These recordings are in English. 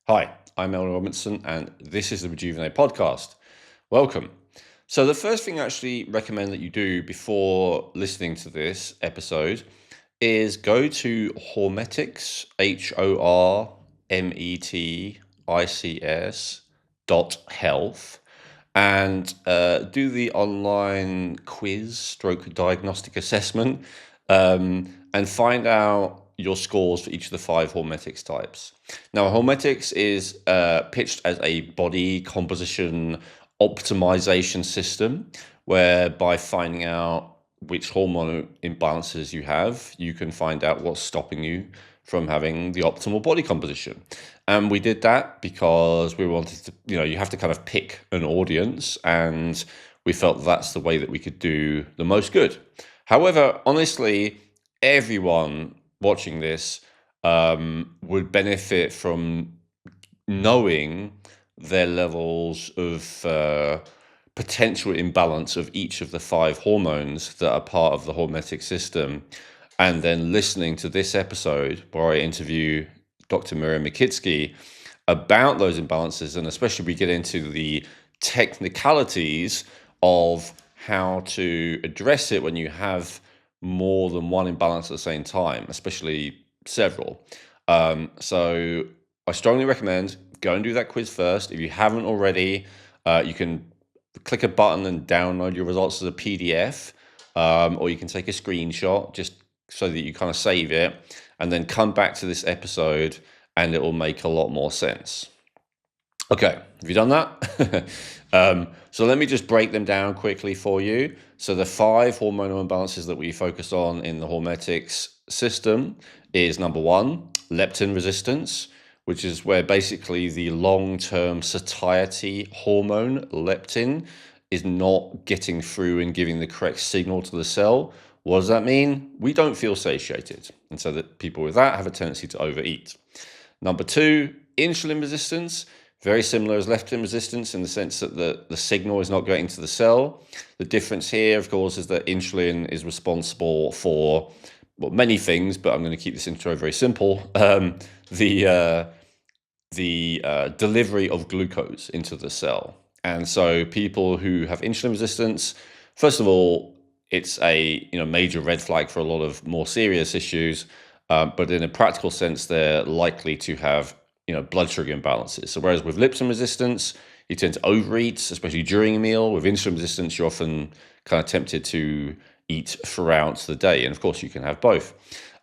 Hi, I'm Elton Robinson, and this is the Rejuvenate podcast. Welcome. So, the first thing I actually recommend that you do before listening to this episode is go to Hormetics, HORMETICS and do the online quiz stroke diagnostic assessment and find out your scores for each of the five hormetics types. Now, hormetics is pitched as a body composition optimization system, where by finding out which hormone imbalances you have, you can find out what's stopping you from having the optimal body composition. And we did that because we wanted to, you have to kind of pick an audience, and we felt that's the way that we could do the most good. However, honestly, everyone watching this would benefit from knowing their levels of potential imbalance of each of the five hormones that are part of the hormetic system, and then listening to this episode where I interview Dr. Miriam Mikitsky about those imbalances, and especially we get into the technicalities of how to address it when you have more than one imbalance at the same time, especially several. So I strongly recommend go and do that quiz first. If you haven't already, you can click a button and download your results as a PDF, or you can take a screenshot just so that you kind of save it and then come back to this episode and it will make a lot more sense. Okay, have you done that? So let me just break them down quickly for you. So the five hormonal imbalances that we focus on in the hormetics system is number one, leptin resistance, which is where basically the long-term satiety hormone, leptin, is not getting through and giving the correct signal to the cell. What does that mean? We don't feel satiated. And so that people with that have a tendency to overeat. Number two, insulin resistance. Very similar as leptin resistance in the sense that the signal is not going to the cell. The difference here, of course, is that insulin is responsible for, well, many things, but I'm going to keep this intro very simple. The delivery of glucose into the cell. And so people who have insulin resistance, first of all, it's a major red flag for a lot of more serious issues. But in a practical sense, they're likely to have blood sugar imbalances. So whereas with leptin resistance, you tend to overeat, especially during a meal. With insulin resistance, you're often kind of tempted to eat throughout the day. And of course, you can have both.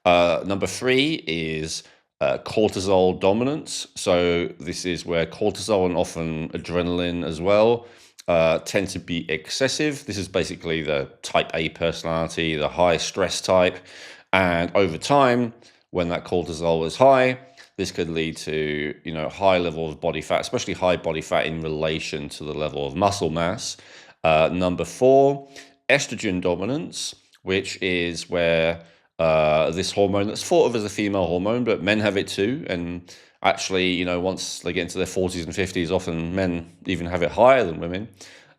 Number three is cortisol dominance. So this is where cortisol and often adrenaline as well tend to be excessive. This is basically the type A personality, the high stress type. And over time, when that cortisol is high, this could lead to high level of body fat, especially high body fat in relation to the level of muscle mass. Number four, estrogen dominance, which is where this hormone that's thought of as a female hormone, but men have it too. And actually, once they get into their 40s and 50s, often men even have it higher than women.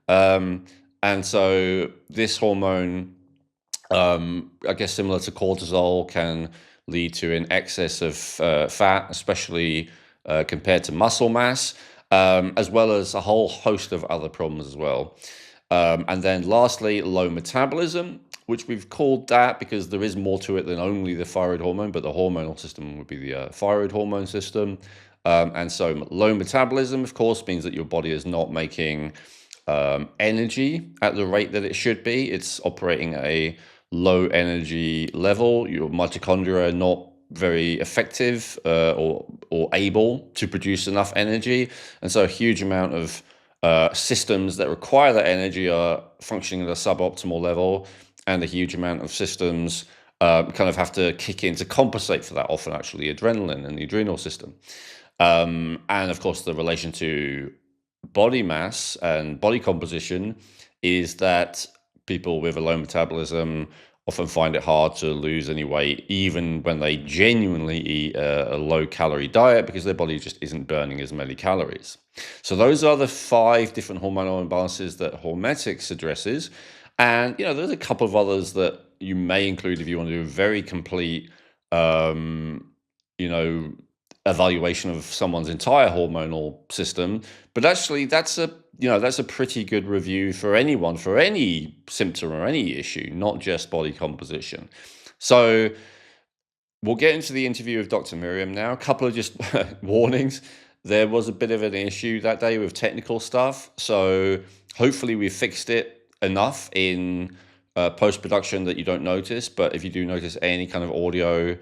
And so this hormone, I guess similar to cortisol, can lead to an excess of fat, especially compared to muscle mass, as well as a whole host of other problems as well. And then lastly, low metabolism, which we've called that because there is more to it than only the thyroid hormone, but the hormonal system would be the thyroid hormone system. And so low metabolism, of course, means that your body is not making energy at the rate that it should be. It's operating at a low energy level. Your mitochondria are not very effective or able to produce enough energy. And so a huge amount of systems that require that energy are functioning at a suboptimal level, and a huge amount of systems kind of have to kick in to compensate for that, often actually adrenaline and the adrenal system. And of course, the relation to body mass and body composition is that people with a low metabolism often find it hard to lose any weight, even when they genuinely eat a low-calorie diet, because their body just isn't burning as many calories. So those are the five different hormonal imbalances that Hormetics addresses. And, there's a couple of others that you may include if you want to do a very complete, you know, evaluation of someone's entire hormonal system, but actually that's a pretty good review for anyone, for any symptom or any issue, not just body composition. So we'll get into the interview with Dr. Miriam now. A couple of just warnings. There was a bit of an issue that day with technical stuff, so hopefully we fixed it enough in post-production that you don't notice. But if you do notice any kind of audio,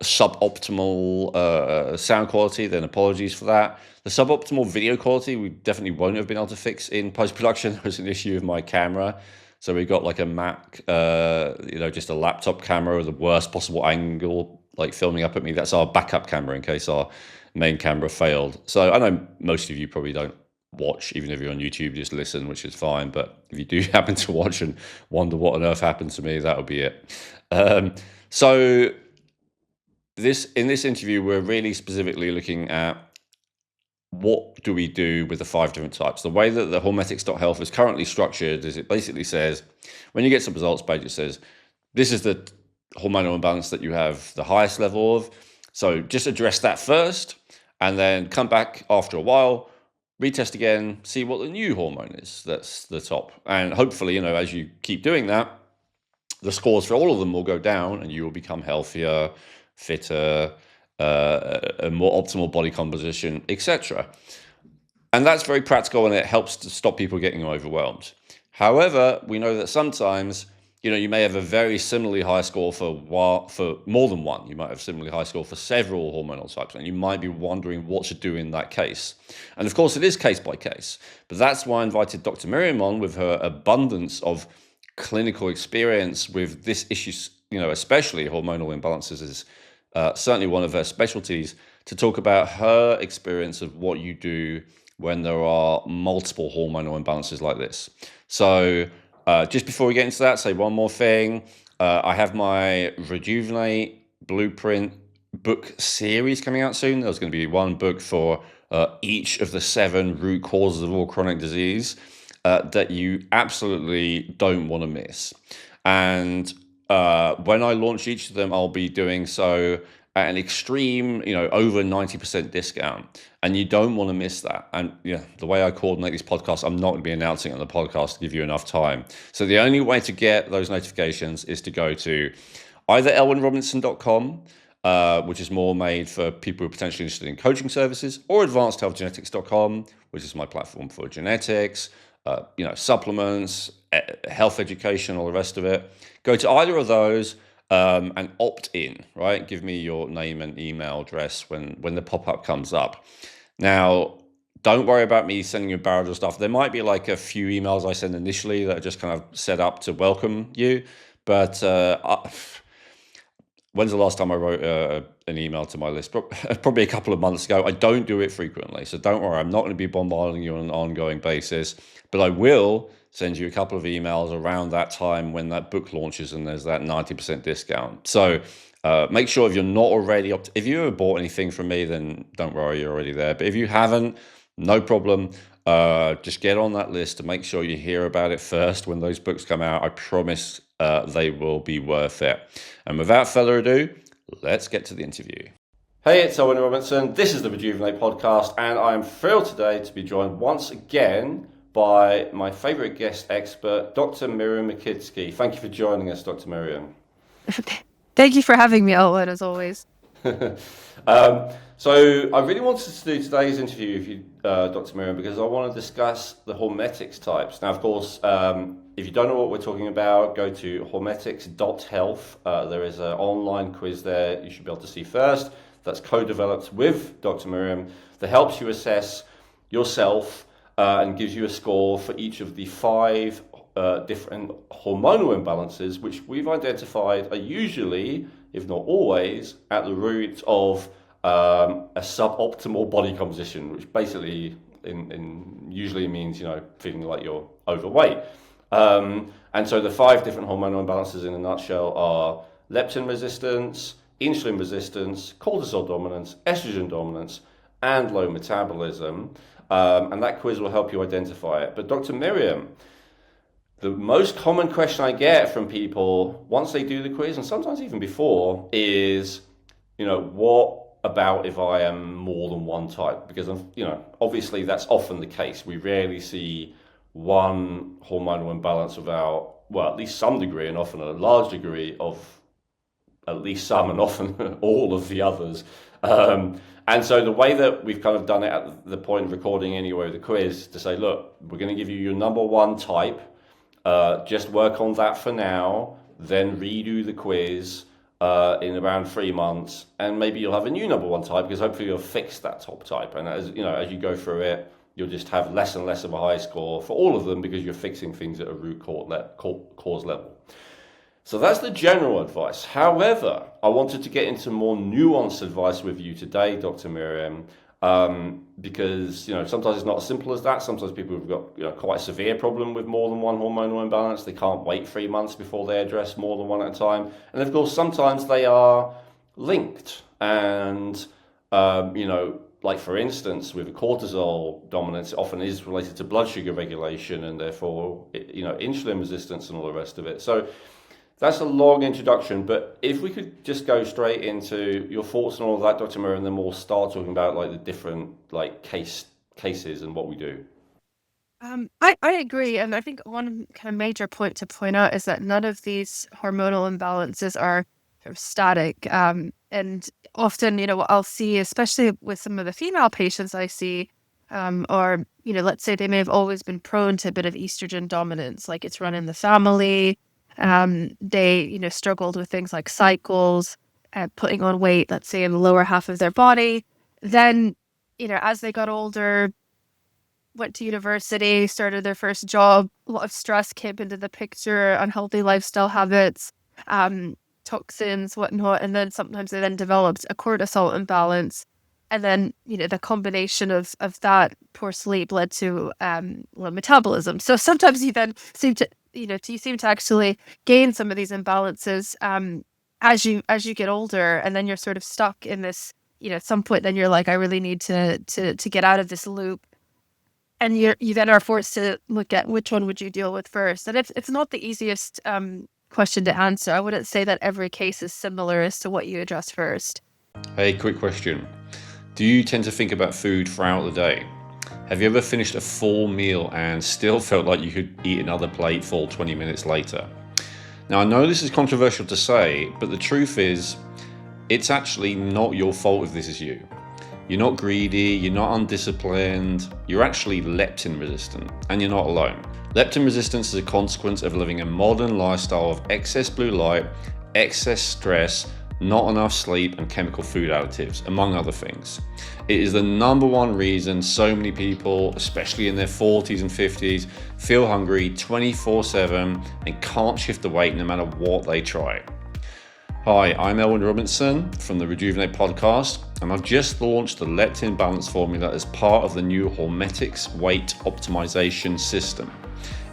suboptimal sound quality, then apologies for that. The suboptimal video quality we definitely won't have been able to fix in post-production. There was an issue with my camera. So we got like a Mac, just a laptop camera with the worst possible angle, like filming up at me. That's our backup camera in case our main camera failed. So I know most of you probably don't watch, even if you're on YouTube, just listen, which is fine. But if you do happen to watch and wonder what on earth happened to me, that would be it. So in this interview, we're really specifically looking at what do we do with the 5 different types. The way that the Hormetics.health is currently structured is it basically says, when you get some results page, it says, this is the hormonal imbalance that you have the highest level of. So just address that first, and then come back after a while, retest again, see what the new hormone is that's the top. And hopefully, as you keep doing that, the scores for all of them will go down and you will become healthier, fitter, a more optimal body composition, etc. And that's very practical, and it helps to stop people getting overwhelmed. However, we know that sometimes, you may have a very similarly high score for more than one. You might have a similarly high score for several hormonal types, and you might be wondering what to do in that case. And of course, it is case by case. But that's why I invited Dr. Miriam on, with her abundance of clinical experience with this issue, especially hormonal imbalances is certainly one of her specialties, to talk about her experience of what you do when there are multiple hormonal imbalances like this. So just before we get into that, say one more thing. I have my Rejuvenate Blueprint book series coming out soon. There's going to be one book for each of the 7 root causes of all chronic disease that you absolutely don't want to miss. And when I launch each of them, I'll be doing so at an extreme, over 90% discount. And you don't want to miss that. And the way I coordinate these podcasts, I'm not going to be announcing on the podcast to give you enough time. So the only way to get those notifications is to go to either elwynrobinson.com, which is more made for people who are potentially interested in coaching services, or advancedhealthgenetics.com, which is my platform for genetics, supplements, health education, all the rest of it. Go to either of those and opt in, right? Give me your name and email address when the pop-up comes up. Now, don't worry about me sending you a barrage of stuff. There might be like a few emails I send initially that are just kind of set up to welcome you. But when's the last time I wrote an email to my list? Probably a couple of months ago. I don't do it frequently, so don't worry. I'm not going to be bombarding you on an ongoing basis, but I will send you a couple of emails around that time when that book launches and there's that 90% discount. So make sure, if you're not already if you ever bought anything from me, then don't worry, you're already there. But if you haven't, no problem. Just get on that list to make sure you hear about it first when those books come out. I promise they will be worth it. And without further ado, let's get to the interview. Hey, it's Owen Robinson. This is the Rejuvenate podcast, and I'm thrilled today to be joined once again by my favorite guest expert, Dr. Miriam Makitsky. Thank you for joining us, Dr. Miriam. Thank you for having me, Owen, as always. So I really wanted to do today's interview with you, Dr. Miriam, because I want to discuss the Hormetics types. Now, of course, if you don't know what we're talking about, go to Hormetics.health. There is an online quiz there you should be able to see first. That's co-developed with Dr. Miriam that helps you assess yourself and gives you a score for each of the 5 different hormonal imbalances, which we've identified are usually, if not always, at the root of a suboptimal body composition, which basically usually means, feeling like you're overweight. And so the 5 different hormonal imbalances in a nutshell are leptin resistance, insulin resistance, cortisol dominance, estrogen dominance, and low metabolism. And that quiz will help you identify it. But Dr. Miriam, the most common question I get from people once they do the quiz, and sometimes even before, is, what about if I am more than one type, because obviously that's often the case. We rarely see one hormonal imbalance without, well, at least some degree and often a large degree of at least some and often all of the others. And so the way that we've kind of done it at the point of recording anyway, the quiz, to say, look, we're going to give you your number one type. Just work on that for now, then redo the quiz in around 3 months, and maybe you'll have a new number one type because hopefully you'll fix that top type. And as as you go through it, you'll just have less and less of a high score for all of them because you're fixing things at a root cause level. So that's the general advice. However, I wanted to get into more nuanced advice with you today, Dr. Miriam, because sometimes it's not as simple as that. Sometimes people have got quite a severe problem with more than one hormonal imbalance. They can't wait 3 months before they address more than one at a time. And of course, sometimes they are linked. And like for instance, with cortisol dominance, it often is related to blood sugar regulation and therefore insulin resistance and all the rest of it. So that's a long introduction, but if we could just go straight into your thoughts on all of that, Dr. Murray, and then we'll start talking about like the different cases and what we do. I agree, and I think one kind of major point to point out is that none of these hormonal imbalances are sort of static. And often, what I'll see, especially with some of the female patients I see, or let's say they may have always been prone to a bit of estrogen dominance, like it's run in the family. They, struggled with things like cycles, putting on weight, let's say in the lower half of their body. Then, as they got older, went to university, started their first job, a lot of stress came into the picture, unhealthy lifestyle habits, toxins, whatnot. And then sometimes they then developed a cortisol imbalance. And then, the combination of that poor sleep led to metabolism. So sometimes you then seem to, you seem to actually gain some of these imbalances as you get older, and then you're sort of stuck in this. At some point, then you're like, I really need to get out of this loop, and you then are forced to look at which one would you deal with first. And it's not the easiest question to answer. I wouldn't say that every case is similar as to what you address first. Hey, quick question. Do you tend to think about food throughout the day? Have you ever finished a full meal and still felt like you could eat another plate full 20 minutes later? Now, I know this is controversial to say, but the truth is, it's actually not your fault if this is you. You're not greedy, you're not undisciplined, you're actually leptin resistant, and you're not alone. Leptin resistance is a consequence of living a modern lifestyle of excess blue light, excess stress, not enough sleep, and chemical food additives, among other things. It is the number one reason so many people, especially in their 40s and 50s, feel hungry 24/7 and can't shift the weight no matter what they try. Hi, I'm Elwyn Robinson from the Rejuvenate podcast, and I've just launched the leptin balance formula as part of the new Hormetic weight optimization system.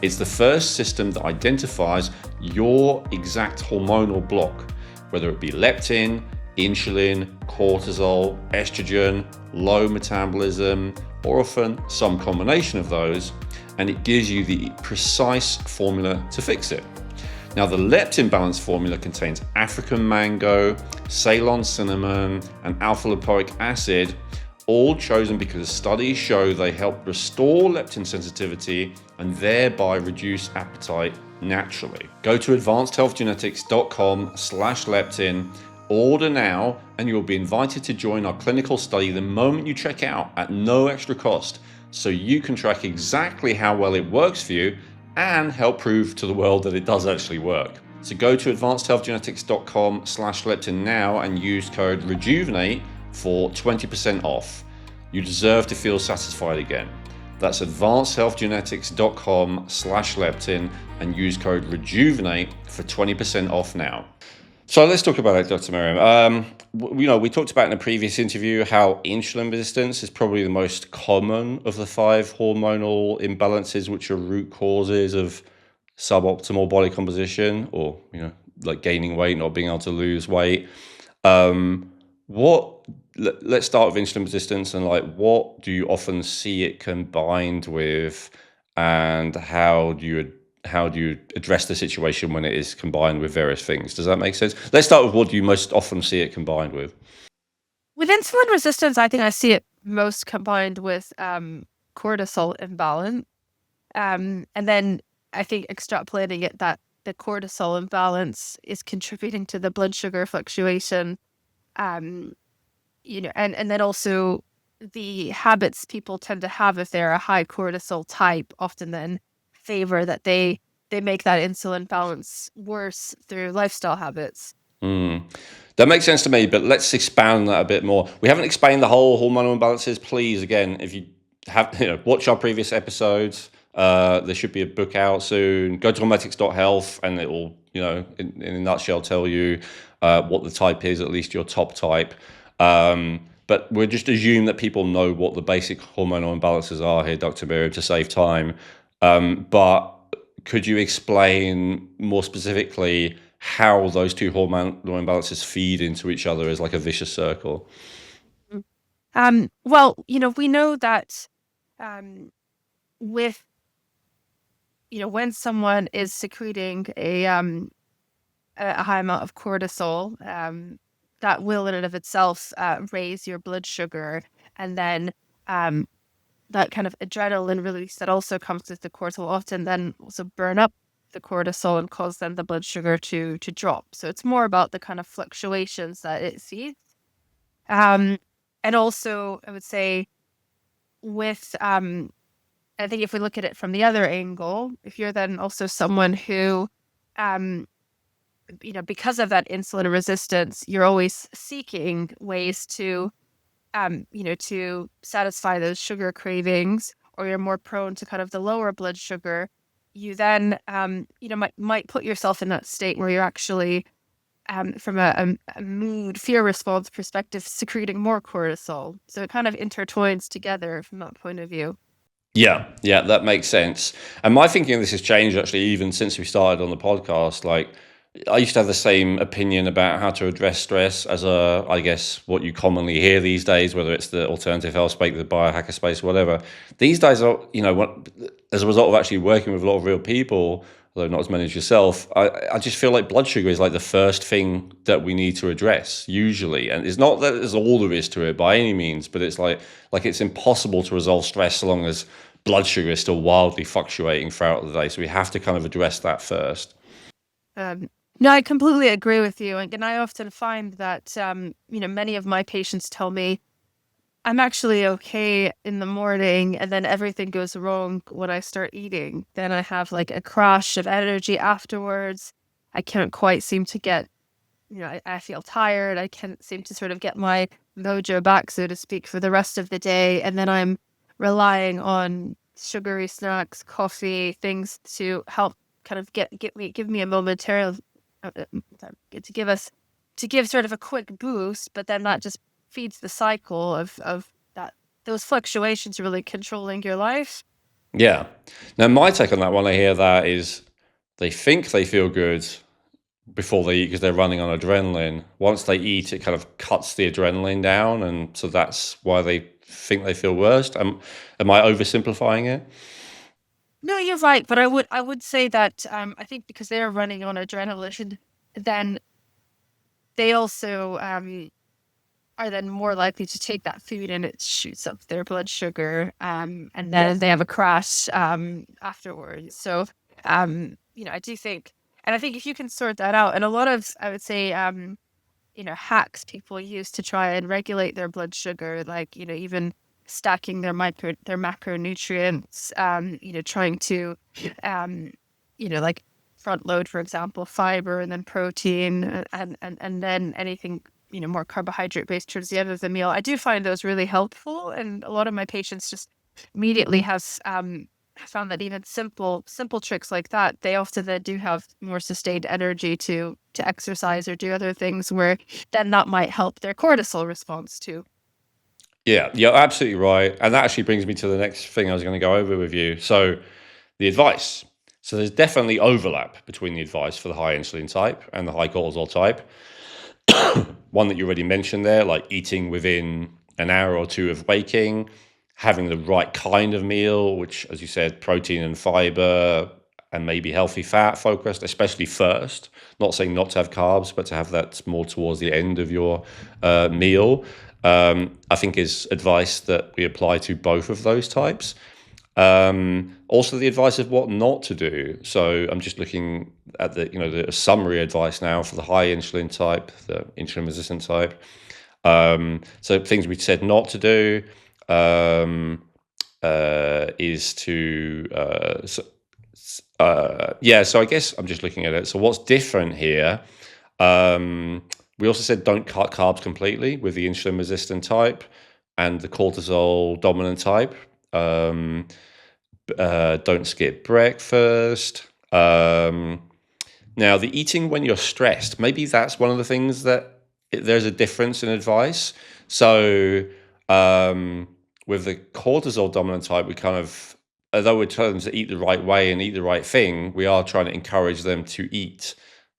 It's the first system that identifies your exact hormonal block, whether it be leptin, insulin, cortisol, estrogen, low metabolism, or often some combination of those, and it gives you the precise formula to fix it. Now, the leptin balance formula contains African mango, Ceylon cinnamon, and alpha lipoic acid, all chosen because studies show they help restore leptin sensitivity and thereby reduce appetite naturally. Go to advancedhealthgenetics.com/leptin, order now, and you'll be invited to join our clinical study the moment you check out at no extra cost, so you can track exactly how well it works for you and help prove to the world that it does actually work. So go to advancedhealthgenetics.com/leptin now and use code REJUVENATE for 20% off. You deserve to feel satisfied again. That's advancedhealthgenetics.com/leptin and use code REJUVENATE for 20% off now. So let's talk about it, Dr. Miriam. We talked about in a previous interview how insulin resistance is probably the most common of the 5 hormonal imbalances, which are root causes of suboptimal body composition, or like gaining weight, not being able to lose weight. Let's start with insulin resistance, and like, what do you often see it combined with, and how do you address the situation when it is combined with various things? Does that make sense? Let's start with what do you most often see it combined with? With insulin resistance, I think I see it most combined with cortisol imbalance. And then I think extrapolating it that the cortisol imbalance is contributing to the blood sugar fluctuation. Um, and then also the habits people tend to have if they're a high cortisol type often then favor that they make that insulin balance worse through lifestyle habits. Mm. That makes sense to me, but let's expand on that a bit more. We haven't explained the whole hormonal imbalances. Please, again, if you have, watch our previous episodes. There should be a book out soon. Go to hormetics.health and it will, in a nutshell, tell you what the type is, at least your top type. But we'll just assume that people know what the basic hormonal imbalances are here, Dr. Miriam, to save time. But could you explain more specifically how those two hormonal imbalances feed into each other as like a vicious circle? Well, we know that um, with when someone is secreting a high amount of cortisol, that will in and of itself raise your blood sugar, and then um, that kind of adrenaline release that also comes with the cortisol often then also burn up the cortisol and cause then the blood sugar to drop. So it's more about the kind of fluctuations that it sees. Um, and also, I would say with I think if we look at it from the other angle, if you're then also someone who um, because of that insulin resistance, you're always seeking ways to satisfy those sugar cravings, or you're more prone to kind of the lower blood sugar, you then, might put yourself in that state where you're actually, from a mood, fear response perspective, secreting more cortisol. So it kind of intertwines together from that point of view. Yeah, that makes sense. And my thinking of this has changed actually, even since we started on the podcast. Like, I used to have the same opinion about how to address stress as I guess, what you commonly hear these days, whether it's the alternative health space, the biohacker space, whatever. These days, as a result of actually working with a lot of real people, although not as many as yourself, I just feel like blood sugar is like the first thing that we need to address usually. And it's not that there's all there is to it by any means, but it's like it's impossible to resolve stress so long as blood sugar is still wildly fluctuating throughout the day. So we have to kind of address that first. Um, no, I completely agree with you. And I often find that, many of my patients tell me, I'm actually okay in the morning, and then everything goes wrong when I start eating. Then I have like a crash of energy afterwards. I can't quite seem to get, I feel tired. I can't seem to sort of get my mojo back, so to speak, for the rest of the day. And then I'm relying on sugary snacks, coffee, things to help kind of give me a momentary to give sort of a quick boost, but then that just feeds the cycle of that those fluctuations really controlling your life. Yeah. Now, my take on that when I hear that is they think they feel good before they eat because they're running on adrenaline. Once they eat, it kind of cuts the adrenaline down. And so that's why they think they feel worse. Am I oversimplifying it? No, you're right, but I would say that I think because they're running on adrenaline, then they also are then more likely to take that food and it shoots up their blood sugar, and then they have a crash afterwards. So, I do think, and I think if you can sort that out, and a lot of, I would say, hacks people use to try and regulate their blood sugar, like, even stacking their macronutrients, trying to, um, like front load, for example, fiber and then protein and then anything, more carbohydrate based towards the end of the meal. I do find those really helpful. And a lot of my patients just immediately have found that even simple tricks like that, they often then do have more sustained energy to exercise or do other things where then that might help their cortisol response too. Yeah, you're absolutely right. And that actually brings me to the next thing I was going to go over with you. So, the advice. So, there's definitely overlap between the advice for the high insulin type and the high cortisol type. One that you already mentioned there, like eating within an hour or two of waking, having the right kind of meal, which, as you said, protein and fiber and maybe healthy fat focused, especially first. Not saying not to have carbs, but to have that more towards the end of your meal. I think is advice that we apply to both of those types. Also, the advice of what not to do. So I'm just looking at the summary advice now for the high insulin type, the insulin resistant type. So things we said not to do is to yeah. So I guess I'm just looking at it. So what's different here? We also said don't cut carbs completely with the insulin resistant type and the cortisol dominant type. Don't skip breakfast. Now, the eating when you're stressed, maybe that's one of the things that there's a difference in advice. So, with the cortisol dominant type, we kind of, although we're telling them to eat the right way and eat the right thing, we are trying to encourage them to eat,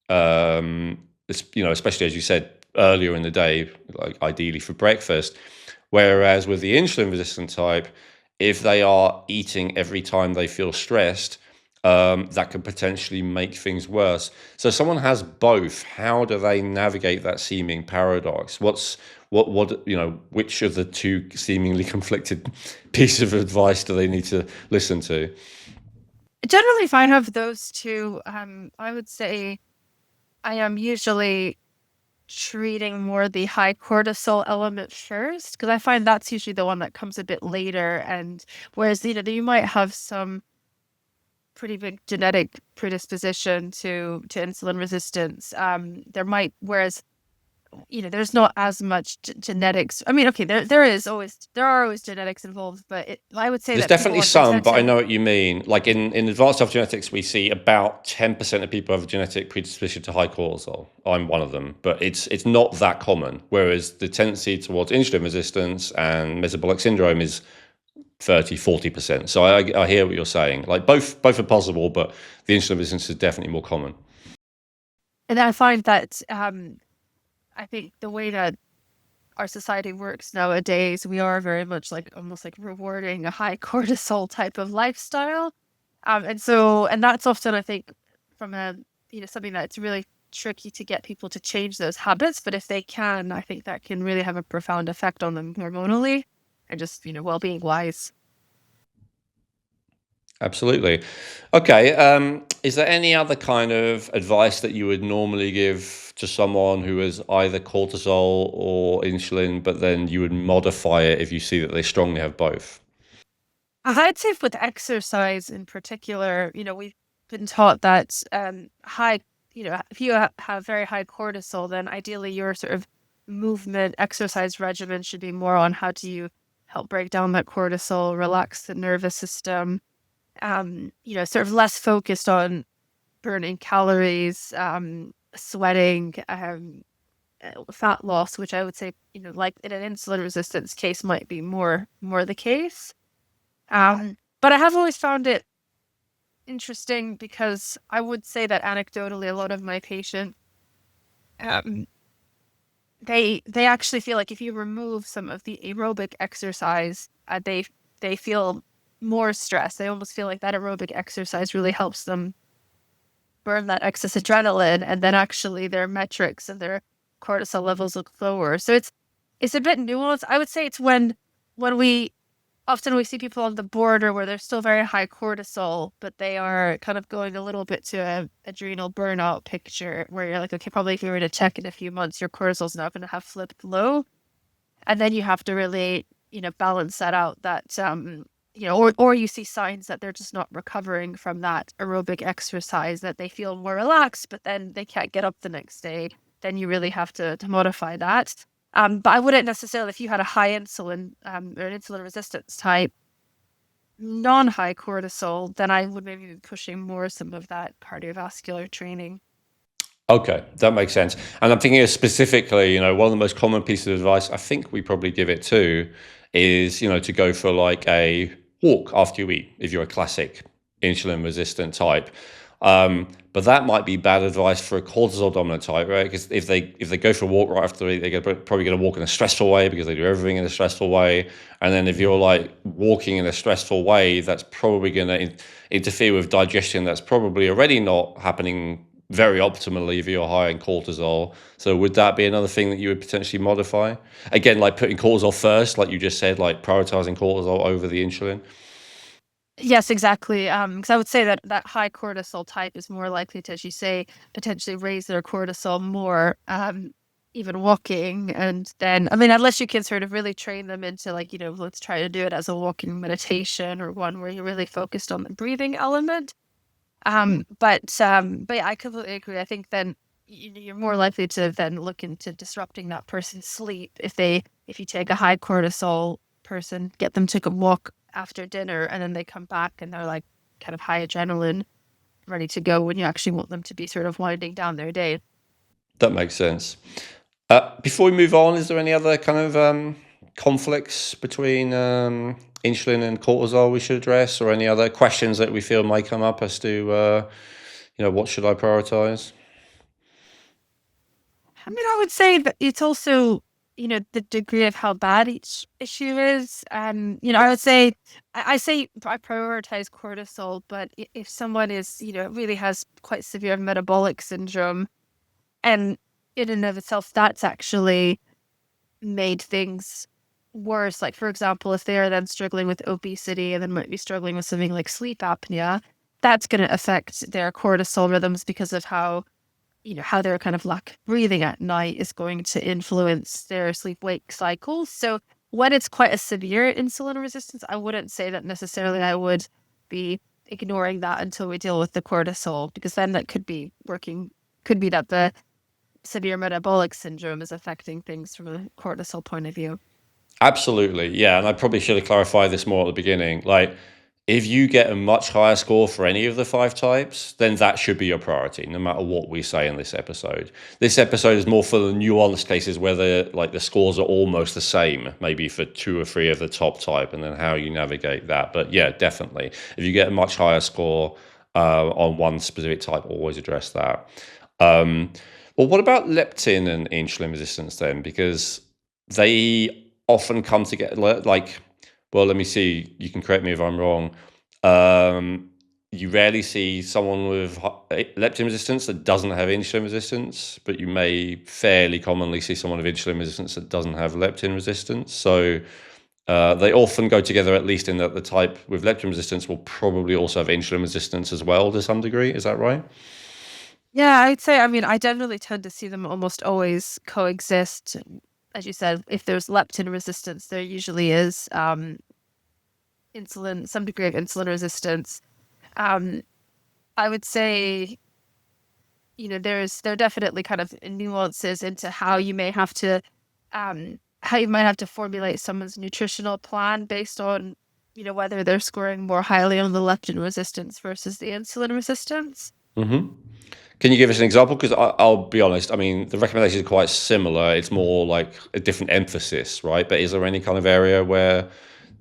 especially as you said earlier in the day, like ideally for breakfast. Whereas with the insulin resistant type, if they are eating every time they feel stressed, that could potentially make things worse. So if someone has both, how do they navigate that seeming paradox? Which of the two seemingly conflicted pieces of advice do they need to listen to? Generally, if I have those two, I would say I am usually treating more the high cortisol element first, because I find that's usually the one that comes a bit later. And whereas, you might have some pretty big genetic predisposition to insulin resistance. Whereas, there's not as much genetics. I mean, okay, there are always genetics involved, but I would say There's that people definitely often some, tend but I to. know what you mean. Like in advanced health genetics, we see about 10% of people have a genetic predisposition to high cortisol. I'm one of them, but it's not that common. Whereas the tendency towards insulin resistance and metabolic syndrome is 30-40%. So I hear what you're saying. Like both are possible, but the insulin resistance is definitely more common. And I find that I think the way that our society works nowadays, we are very much like almost like rewarding a high cortisol type of lifestyle. And that's often, I think, from something that's really tricky to get people to change those habits. But if they can, I think that can really have a profound effect on them hormonally and just, well-being wise. Absolutely. Okay. Is there any other kind of advice that you would normally give to someone who has either cortisol or insulin, but then you would modify it if you see that they strongly have both? I'd say with exercise in particular, we've been taught that if you have very high cortisol, then ideally your sort of movement exercise regimen should be more on how do you help break down that cortisol, relax the nervous system, sort of less focused on burning calories, sweating, fat loss, which I would say, like in an insulin resistance case might be more the case. But I have always found it interesting because I would say that anecdotally, a lot of my patients, um, they actually feel like if you remove some of the aerobic exercise, they feel more stressed. They almost feel like that aerobic exercise really helps them burn that excess adrenaline, and then actually their metrics and their cortisol levels look lower. So it's a bit nuanced. I would say it's when we see people on the border where they're still very high cortisol, but they are kind of going a little bit to a adrenal burnout picture where you're like, okay, probably if you were to check in a few months, your cortisol's not going to have flipped low. And then you have to really, balance that out that, or you see signs that they're just not recovering from that aerobic exercise, that they feel more relaxed, but then they can't get up the next day. Then you really have to modify that. But I wouldn't necessarily, if you had a high insulin or an insulin resistance type, non-high cortisol, then I would maybe be pushing more some of that cardiovascular training. Okay, that makes sense. And I'm thinking of specifically, one of the most common pieces of advice I think we probably give it to is, to go for like a walk after you eat if you're a classic insulin resistant type. But that might be bad advice for a cortisol dominant type, right? Because if they go for a walk right after they eat, they're probably going to walk in a stressful way because they do everything in a stressful way. And then if you're like walking in a stressful way, that's probably going to interfere with digestion. That's probably already not happening very optimally if you're high in cortisol. So would that be another thing that you would potentially modify? Again, like putting cortisol first, like you just said, like prioritizing cortisol over the insulin. Yes, exactly. Because I would say that that high cortisol type is more likely to, as you say, potentially raise their cortisol more, even walking. And then, I mean, unless you can sort of really train them into like, let's try to do it as a walking meditation or one where you're really focused on the breathing element. But yeah, I completely agree. I think then you're more likely to then look into disrupting that person's sleep if you take a high cortisol person, get them to go walk after dinner, and then they come back and they're like kind of high adrenaline, ready to go when you actually want them to be sort of winding down their day. That makes sense. Before we move on, is there any other kind of conflicts between insulin and cortisol we should address, or any other questions that we feel may come up as to, what should I prioritize? I mean, I would say that it's also, the degree of how bad each issue is. I would say, I say I prioritize cortisol, but if someone is, really has quite severe metabolic syndrome, and in and of itself, that's actually made things worse. Like, for example, if they are then struggling with obesity and then might be struggling with something like sleep apnea, that's going to affect their cortisol rhythms because of how their kind of lack of breathing at night is going to influence their sleep wake cycles. So when it's quite a severe insulin resistance, I wouldn't say that necessarily I would be ignoring that until we deal with the cortisol, because then that could be that the severe metabolic syndrome is affecting things from a cortisol point of view. Absolutely, yeah, and I probably should have clarified this more at the beginning. Like, if you get a much higher score for any of the five types, then that should be your priority, no matter what we say in this episode. This episode is more for the nuanced cases where the scores are almost the same, maybe for two or three of the top type, and then how you navigate that. But yeah, definitely, if you get a much higher score on one specific type, always address that. Um, well, what about leptin and insulin resistance then? Because they often come together like, well, let me see, you can correct me if I'm wrong. Um, you rarely see someone with leptin resistance that doesn't have insulin resistance, but you may fairly commonly see someone with insulin resistance that doesn't have leptin resistance. So they often go together, at least in that the type with leptin resistance will probably also have insulin resistance as well to some degree. Is that right? Yeah, I'd say, I mean, I generally tend to see them almost always coexist. As you said, if there's leptin resistance, there usually is some degree of insulin resistance. Um, I would say, there are definitely kind of nuances into how you might have to formulate someone's nutritional plan based on, whether they're scoring more highly on the leptin resistance versus the insulin resistance. Hmm. Can you give us an example? Because I'll be honest, I mean, the recommendations are quite similar. It's more like a different emphasis, right? But is there any kind of area where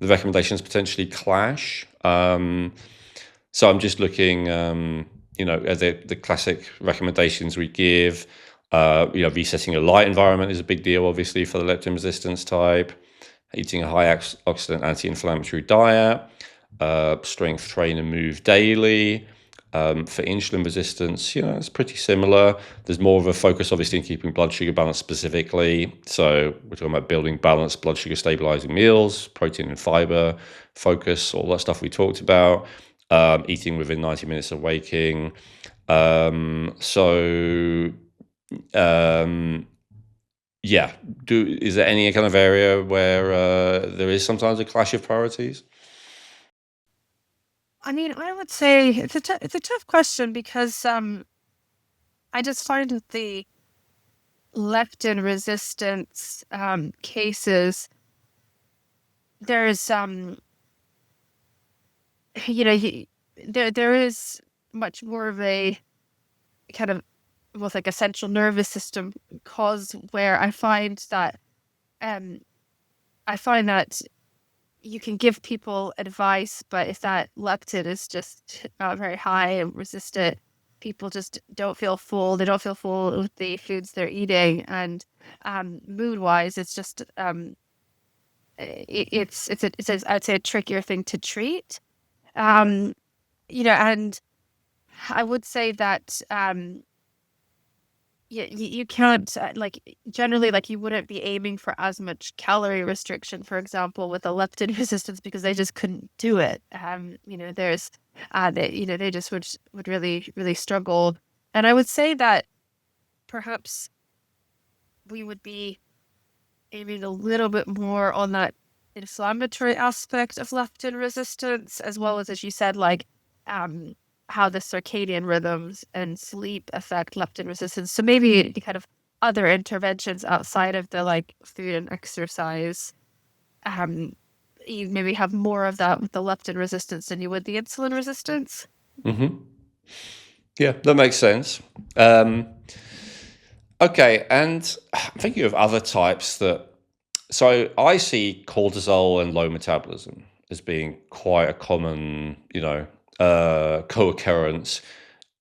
the recommendations potentially clash? So I'm just looking, at the classic recommendations we give. Resetting a light environment is a big deal, obviously, for the leptin resistance type. Eating a high oxidant anti-inflammatory diet. Strength train and move daily. For insulin resistance, it's pretty similar. There's more of a focus, obviously, in keeping blood sugar balanced specifically. So we're talking about building balanced blood sugar stabilizing meals, protein and fiber, focus, all that stuff we talked about. Eating within 90 minutes of waking. So, um, yeah. Is there any kind of area where there is sometimes a clash of priorities? I mean, I would say it's a tough question because I just find that the leptin resistance cases, there's you know he, there is much more of a kind of almost like a central nervous system cause where um I find that you can give people advice, but if that leptin is just very high and resistant, people just don't feel full. They don't feel full with the foods they're eating, and mood wise, it's just I'd say a trickier thing to treat. Um, and I would say that. you can't generally, like, you wouldn't be aiming for as much calorie restriction, for example, with a leptin resistance because they just couldn't do it. There's they just would really struggle. And I would say that perhaps we would be aiming a little bit more on that inflammatory aspect of leptin resistance, as well as you said, like um, how the circadian rhythms and sleep affect leptin resistance. So maybe the kind of other interventions outside of the like food and exercise, um, you maybe have more of that with the leptin resistance than you would the insulin resistance. Yeah, that makes sense. Okay, and I'm thinking of other types that. So I see cortisol and low metabolism as being quite a common, co-occurrence.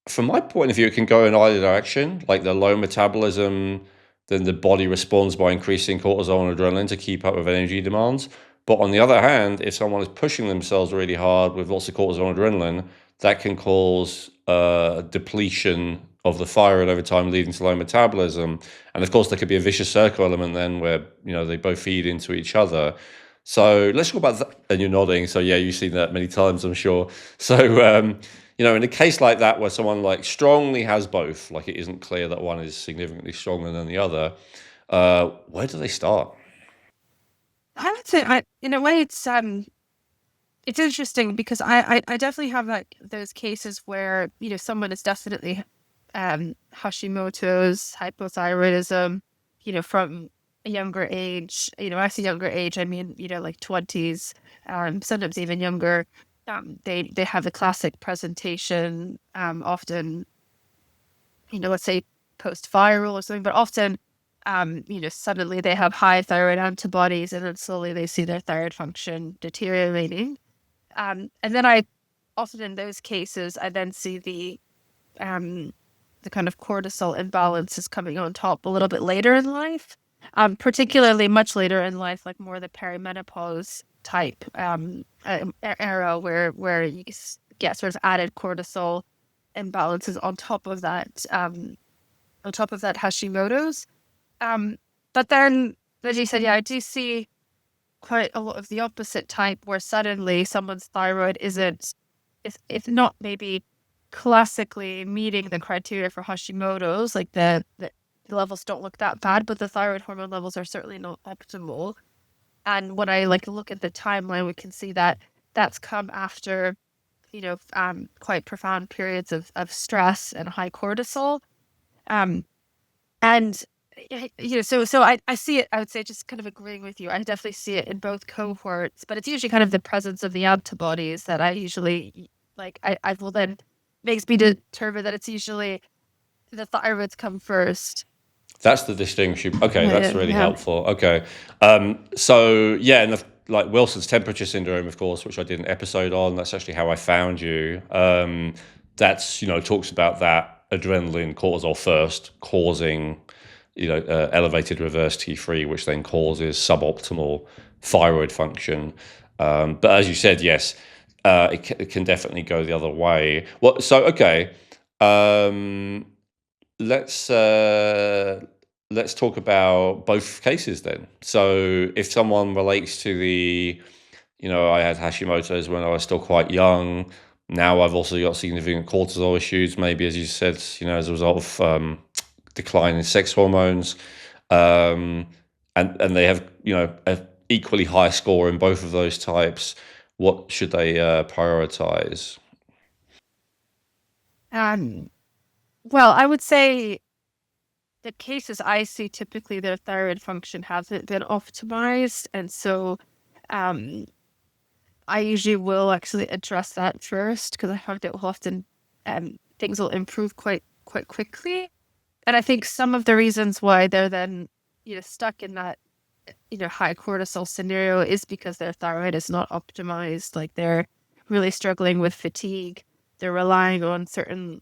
From my point of view, it can go in either direction. Like the low metabolism, then the body responds by increasing cortisol and adrenaline to keep up with energy demands. But on the other hand, if someone is pushing themselves really hard with lots of cortisol and adrenaline, that can cause depletion of the thyroid over time, leading to low metabolism. And of course, there could be a vicious circle element then where they both feed into each other. So let's talk about that. And you're nodding. So yeah, you've seen that many times, I'm sure. So in a case like that where someone like strongly has both, like it isn't clear that one is significantly stronger than the other, where do they start? I would say, in a way, it's interesting because I definitely have like those cases where someone is definitely Hashimoto's, hypothyroidism, from a younger age. I say younger age, I mean like 20s, sometimes even younger. They have a classic presentation, often let's say post-viral or something, but often suddenly they have high thyroid antibodies and then slowly they see their thyroid function deteriorating. And then I often in those cases, I then see the kind of cortisol imbalances coming on top a little bit later in life, particularly much later in life, like more the perimenopause type era where you get sort of added cortisol imbalances on top of that Hashimoto's. Um, but then, as you said, yeah, I do see quite a lot of the opposite type where suddenly someone's thyroid isn't, if not maybe classically meeting the criteria for Hashimoto's, like the levels don't look that bad, but the thyroid hormone levels are certainly not optimal. And when I like look at the timeline, we can see that that's come after, quite profound periods of stress and high cortisol. Um, and so I see it, I would say, just kind of agreeing with you. I definitely see it in both cohorts, but it's usually kind of the presence of the antibodies that I usually like. I will then makes me determine that it's usually the thyroids come first. That's the distinction. Okay, that's really Yeah. helpful. Okay, so yeah, and like Wilson's temperature syndrome, of course, which I did an episode on. That's actually how I found you. That's talks about that adrenaline, cortisol first, causing elevated reverse T3, which then causes suboptimal thyroid function. But as you said, yes, it can definitely go the other way. Well, so okay. Um, let's uh, let's talk about both cases then. So if someone relates to I had Hashimoto's when I was still quite young. Now I've also got significant cortisol issues, maybe as you said, as a result of decline in sex hormones, um, and they have a equally high score in both of those types. What should they prioritize? Um, well, I would say the cases I see typically their thyroid function hasn't been optimized, and so um, I usually will actually address that first because I find it will often things will improve quite quickly. And I think some of the reasons why they're then stuck in that high cortisol scenario is because their thyroid is not optimized. Like they're really struggling with fatigue. They're relying on certain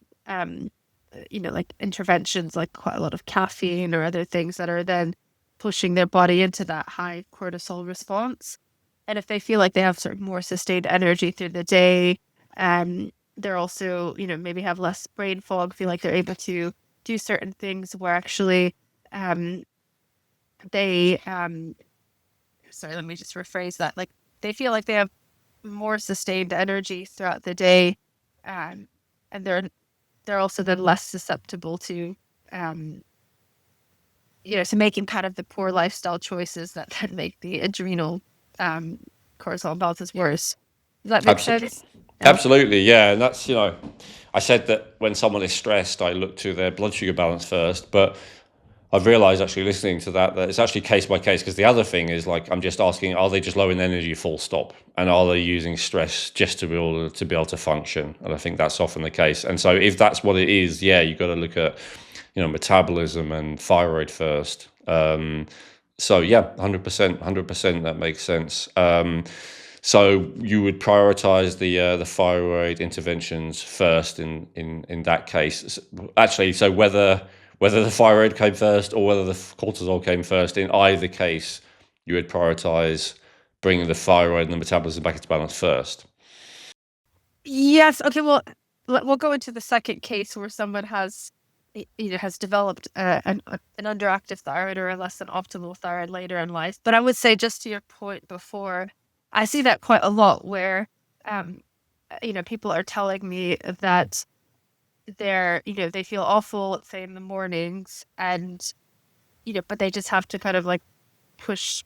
like interventions, like quite a lot of caffeine or other things that are then pushing their body into that high cortisol response. And if they feel like they have sort of more sustained energy through the day, they're also, maybe have less brain fog, feel like they're able to do certain things where actually um, they sorry, let me just rephrase that. Like they feel like they have more sustained energy throughout the day, um, and they're also then less susceptible to um, to making kind of the poor lifestyle choices that then make the adrenal um, cortisol imbalances worse. Does that make Absolutely. sense? Yeah. Absolutely, yeah, and that's I said that when someone is stressed, I look to their blood sugar balance first, but I've realised actually listening to that it's actually case by case because the other thing is like I'm just asking, are they just low in energy, full stop, and are they using stress just to be able to function? And I think that's often the case. And so if that's what it is, yeah, you've got to look at metabolism and thyroid first. So yeah, 100%, 100%, that makes sense. So you would prioritize the thyroid interventions first in that case. Actually, so whether the thyroid came first or whether the cortisol came first, in either case, you would prioritize bringing the thyroid and the metabolism back into balance first. Yes. Okay. Well, we'll go into the second case where someone has developed an underactive thyroid or a less than optimal thyroid later in life. But I would say, just to your point before, I see that quite a lot where, um, people are telling me that they feel awful, let's say in the mornings, and but they just have to kind of like push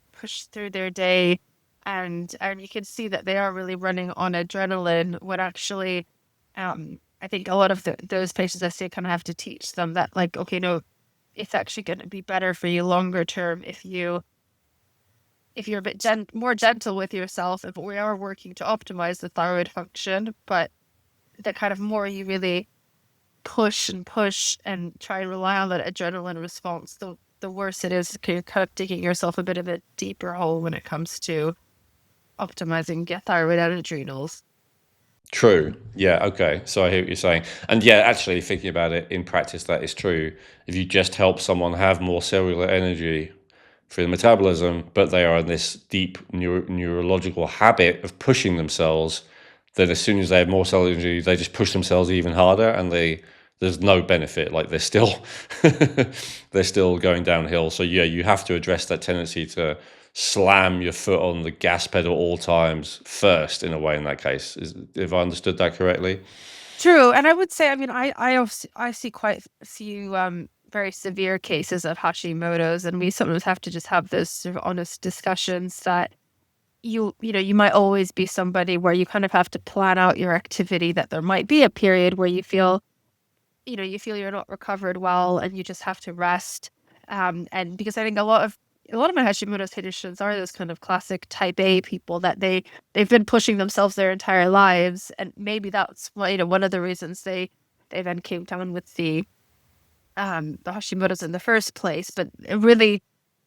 through their day, and you can see that they are really running on adrenaline when actually I think a lot of those patients I see kind of have to teach them that, like, okay, no, it's actually going to be better for you longer term if you're a bit more gentle with yourself. If we are working to optimize the thyroid function, but the kind of more you really push and try and rely on that adrenaline response, the worse it is. You're kind of digging yourself a bit of a deeper hole when it comes to optimizing your thyroid and adrenals. True. Yeah. Okay. So I hear what you're saying. And yeah, actually, thinking about it in practice, that is true. If you just help someone have more cellular energy through the metabolism, but they are in this deep neurological habit of pushing themselves, then as soon as they have more cellular energy, they just push themselves even harder, and there's no benefit. Like they're still they're still going downhill. So yeah, you have to address that tendency to slam your foot on the gas pedal all times first, in a way. In that case, if I understood that correctly. True, and I would say, I mean, I see quite a few very severe cases of Hashimoto's, and we sometimes have to just have those sort of honest discussions that you might always be somebody where you kind of have to plan out your activity, that there might be a period where you feel you're not recovered well and you just have to rest. And because I think a lot of my Hashimoto's patients are those kind of classic type A people that they've been pushing themselves their entire lives, and maybe that's one of the reasons they then came down with the Hashimoto's in the first place. But it really,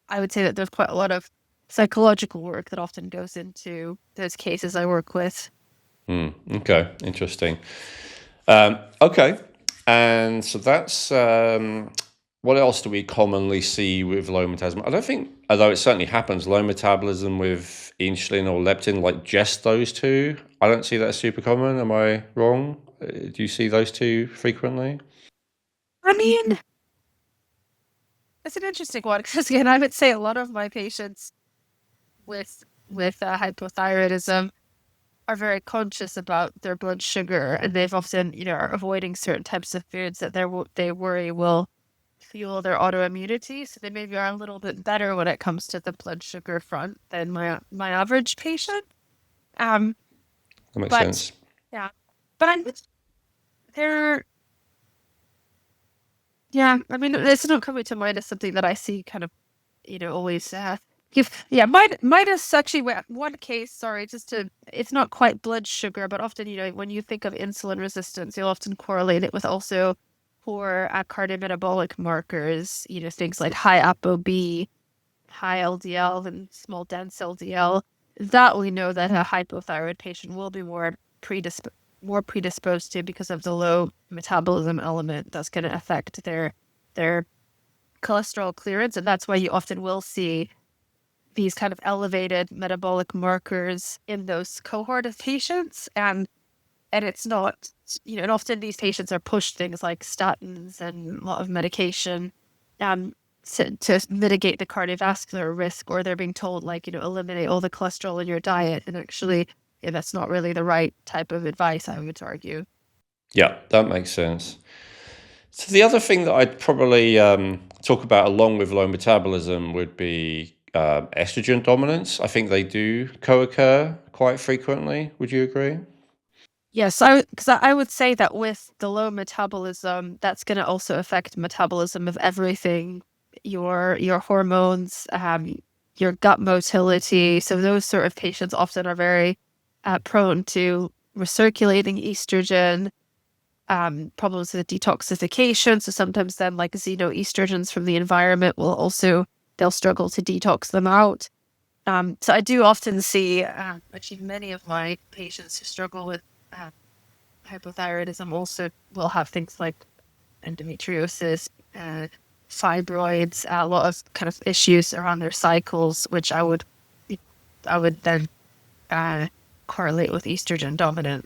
I would say that there's quite a lot of psychological work that often goes into those cases I work with. Okay, interesting. Okay, and so that's what else do we commonly see with low metabolism? I don't think, although it certainly happens, low metabolism with insulin or leptin, like just those two. I don't see that super common. Am I wrong? Do you see those two frequently? I mean, it's an interesting one because, again, I would say a lot of my patients with hypothyroidism are very conscious about their blood sugar, and they've often, are avoiding certain types of foods that they worry will fuel their autoimmunity. So they maybe are a little bit better when it comes to the blood sugar front than my average patient. Um, That makes but sense. yeah, but they're yeah. I mean, it's not coming to mind as something that I see kind of always give. Yeah, mine is actually one case. Sorry, it's not quite blood sugar, but often, when you think of insulin resistance, you'll often correlate it with also poor cardiometabolic markers. Things like high ApoB, high LDL, and small dense LDL. That we know that a hypothyroid patient will be more predisposed to, because of the low metabolism element that's going to affect their cholesterol clearance. And that's why you often will see these kind of elevated metabolic markers in those cohort of patients. And and it's not, and often these patients are pushed things like statins and a lot of medication um, to mitigate the cardiovascular risk, or they're being told, like, eliminate all the cholesterol in your diet. And actually, yeah, that's not really the right type of advice, I would argue. Yeah, that makes sense. So the other thing that I'd probably talk about along with low metabolism would be estrogen dominance. I think they do co-occur quite frequently. Would you agree? Yes, because I would say that with the low metabolism, that's going to also affect metabolism of everything, your hormones, your gut motility. So those sort of patients often are very prone to recirculating estrogen, problems with detoxification. So sometimes then, like, xenoestrogens from the environment will also, they'll struggle to detox them out. So I do often see, actually, many of my patients who struggle with uh, hypothyroidism also will have things like endometriosis, uh, fibroids, a lot of kind of issues around their cycles, which I would then uh, correlate with estrogen dominance.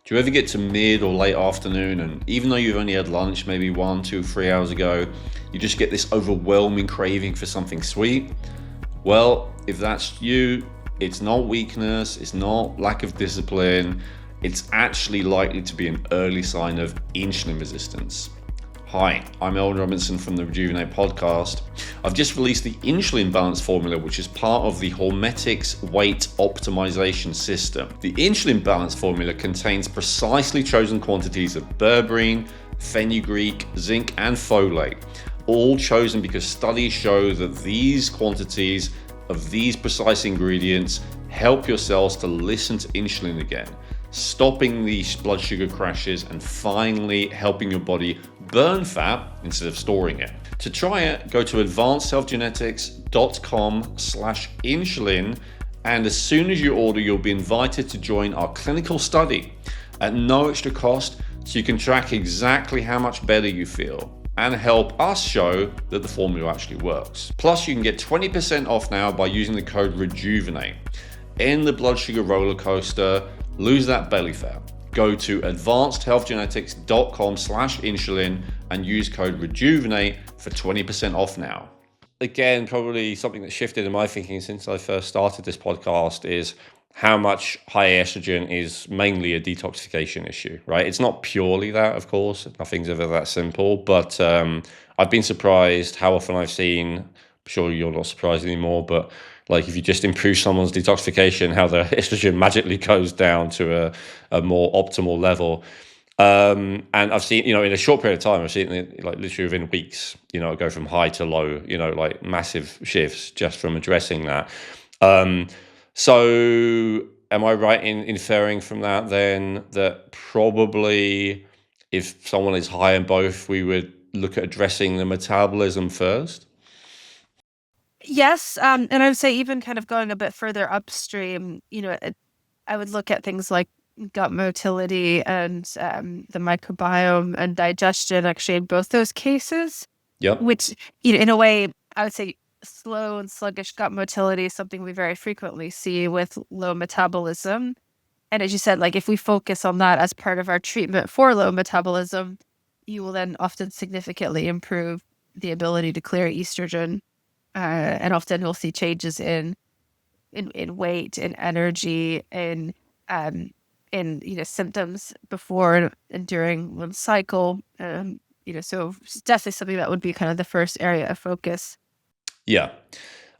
Do you ever get to mid or late afternoon, and even though you've only had lunch maybe 1, 2, 3 hours ago, you just get this overwhelming craving for something sweet? Well, if that's you, it's not weakness, it's not lack of discipline, it's actually likely to be an early sign of insulin resistance. Hi, I'm Elton Robinson from the Rejuvenate podcast. I've just released the insulin balance formula, which is part of the Hormetic's weight optimization system. The insulin balance formula contains precisely chosen quantities of berberine, fenugreek, zinc, and folate, all chosen because studies show that these quantities of these precise ingredients help your cells to listen to insulin again, stopping these blood sugar crashes and finally helping your body burn fat instead of storing it. To try it, go to advancedhealthgenetics.com/insulin, and as soon as you order, you'll be invited to join our clinical study at no extra cost, so you can track exactly how much better you feel and help us show that the formula actually works. Plus, you can get 20% off now by using the code REJUVENATE. End the blood sugar roller coaster, lose that belly fat. Go to advancedhealthgenetics.com/insulin and use code REJUVENATE for 20% off now. Again, probably something that shifted in my thinking since I first started this podcast is how much high estrogen is mainly a detoxification issue, right? It's not purely that, of course. Nothing's ever that simple, but I've been surprised how often I've seen, I'm sure you're not surprised anymore, but like if you just improve someone's detoxification, how their estrogen magically goes down to a more optimal level. And I've seen, in a short period of time, I've seen it like literally within weeks, go from high to low, like massive shifts just from addressing that. So am I right in inferring from that then that probably if someone is high in both, we would look at addressing the metabolism first? Yes, and I would say even kind of going a bit further upstream, I would look at things like gut motility and the microbiome and digestion, actually, in both those cases, Yep. which, in a way, I would say slow and sluggish gut motility is something we very frequently see with low metabolism. And as you said, like, if we focus on that as part of our treatment for low metabolism, you will then often significantly improve the ability to clear estrogen. And often we'll see changes in weight, in energy, um, in symptoms before and during one's cycle. So it's definitely something that would be kind of the first area of focus. Yeah.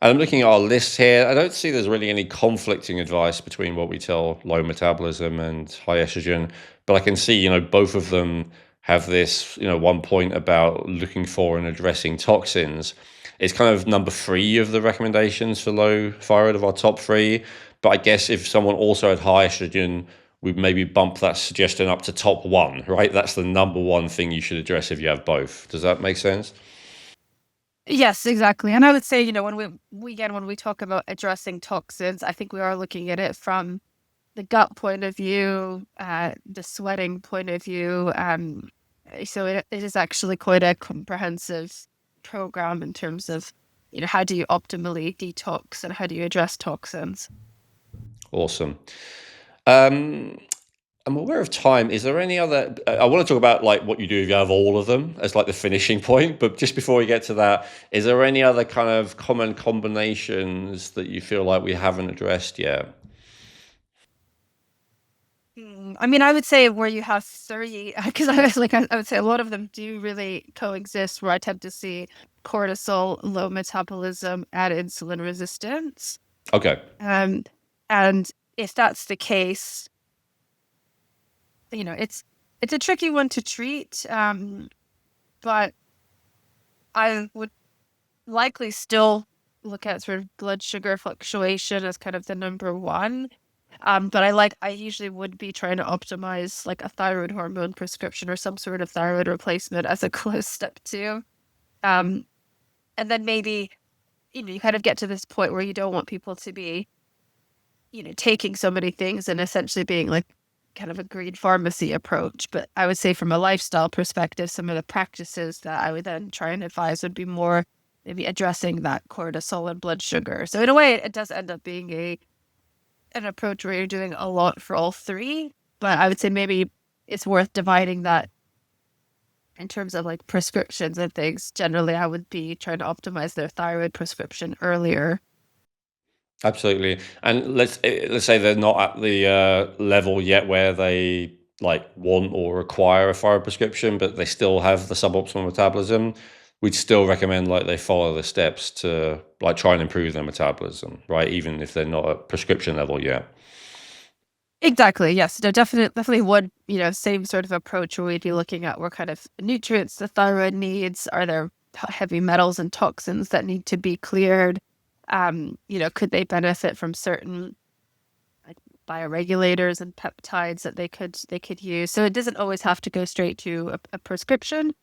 And I'm looking at our list here. I don't see there's really any conflicting advice between what we tell low metabolism and high estrogen, but I can see, both of them have this, one point about looking for and addressing toxins. It's kind of number three of the recommendations for low thyroid of our top three. But I guess if someone also had high estrogen, we'd maybe bump that suggestion up to top one, right? That's the number one thing you should address if you have both. Does that make sense? Yes, exactly. And I would say, when we talk about addressing toxins, I think we are looking at it from the gut point of view, the sweating point of view. So it is actually quite a comprehensive program in terms of, how do you optimally detox and how do you address toxins? Awesome. Um, I'm aware of time. Is there any other? I want to talk about like what you do if you have all of them as like the finishing point. But just before we get to that, is there any other kind of common combinations that you feel like we haven't addressed yet? I mean, I would say where you have three, because I was like, I would say a lot of them do really coexist, where I tend to see cortisol, low metabolism, and insulin resistance. Okay. Um, and if that's the case, it's a tricky one to treat. But I would likely still look at sort of blood sugar fluctuation as kind of the number one. But I usually would be trying to optimize like a thyroid hormone prescription or some sort of thyroid replacement as a close step two. Um, and then maybe, you kind of get to this point where you don't want people to be, taking so many things and essentially being like kind of a green pharmacy approach. But I would say from a lifestyle perspective, some of the practices that I would then try and advise would be more maybe addressing that cortisol and blood sugar. So in a way, it does end up being an approach where you're doing a lot for all three. But I would say maybe it's worth dividing that in terms of like prescriptions and things. Generally, I would be trying to optimize their thyroid prescription earlier. Absolutely. And let's say they're not at the level yet where they like want or require a thyroid prescription, but they still have the suboptimal metabolism. We'd still recommend like they follow the steps to like try and improve their metabolism, right? Even if they're not at prescription level yet. Exactly. Yes. No, definitely one, same sort of approach where we'd be looking at what kind of nutrients the thyroid needs. Are there heavy metals and toxins that need to be cleared? Could they benefit from certain like bioregulators and peptides that they could use? So it doesn't always have to go straight to a prescription.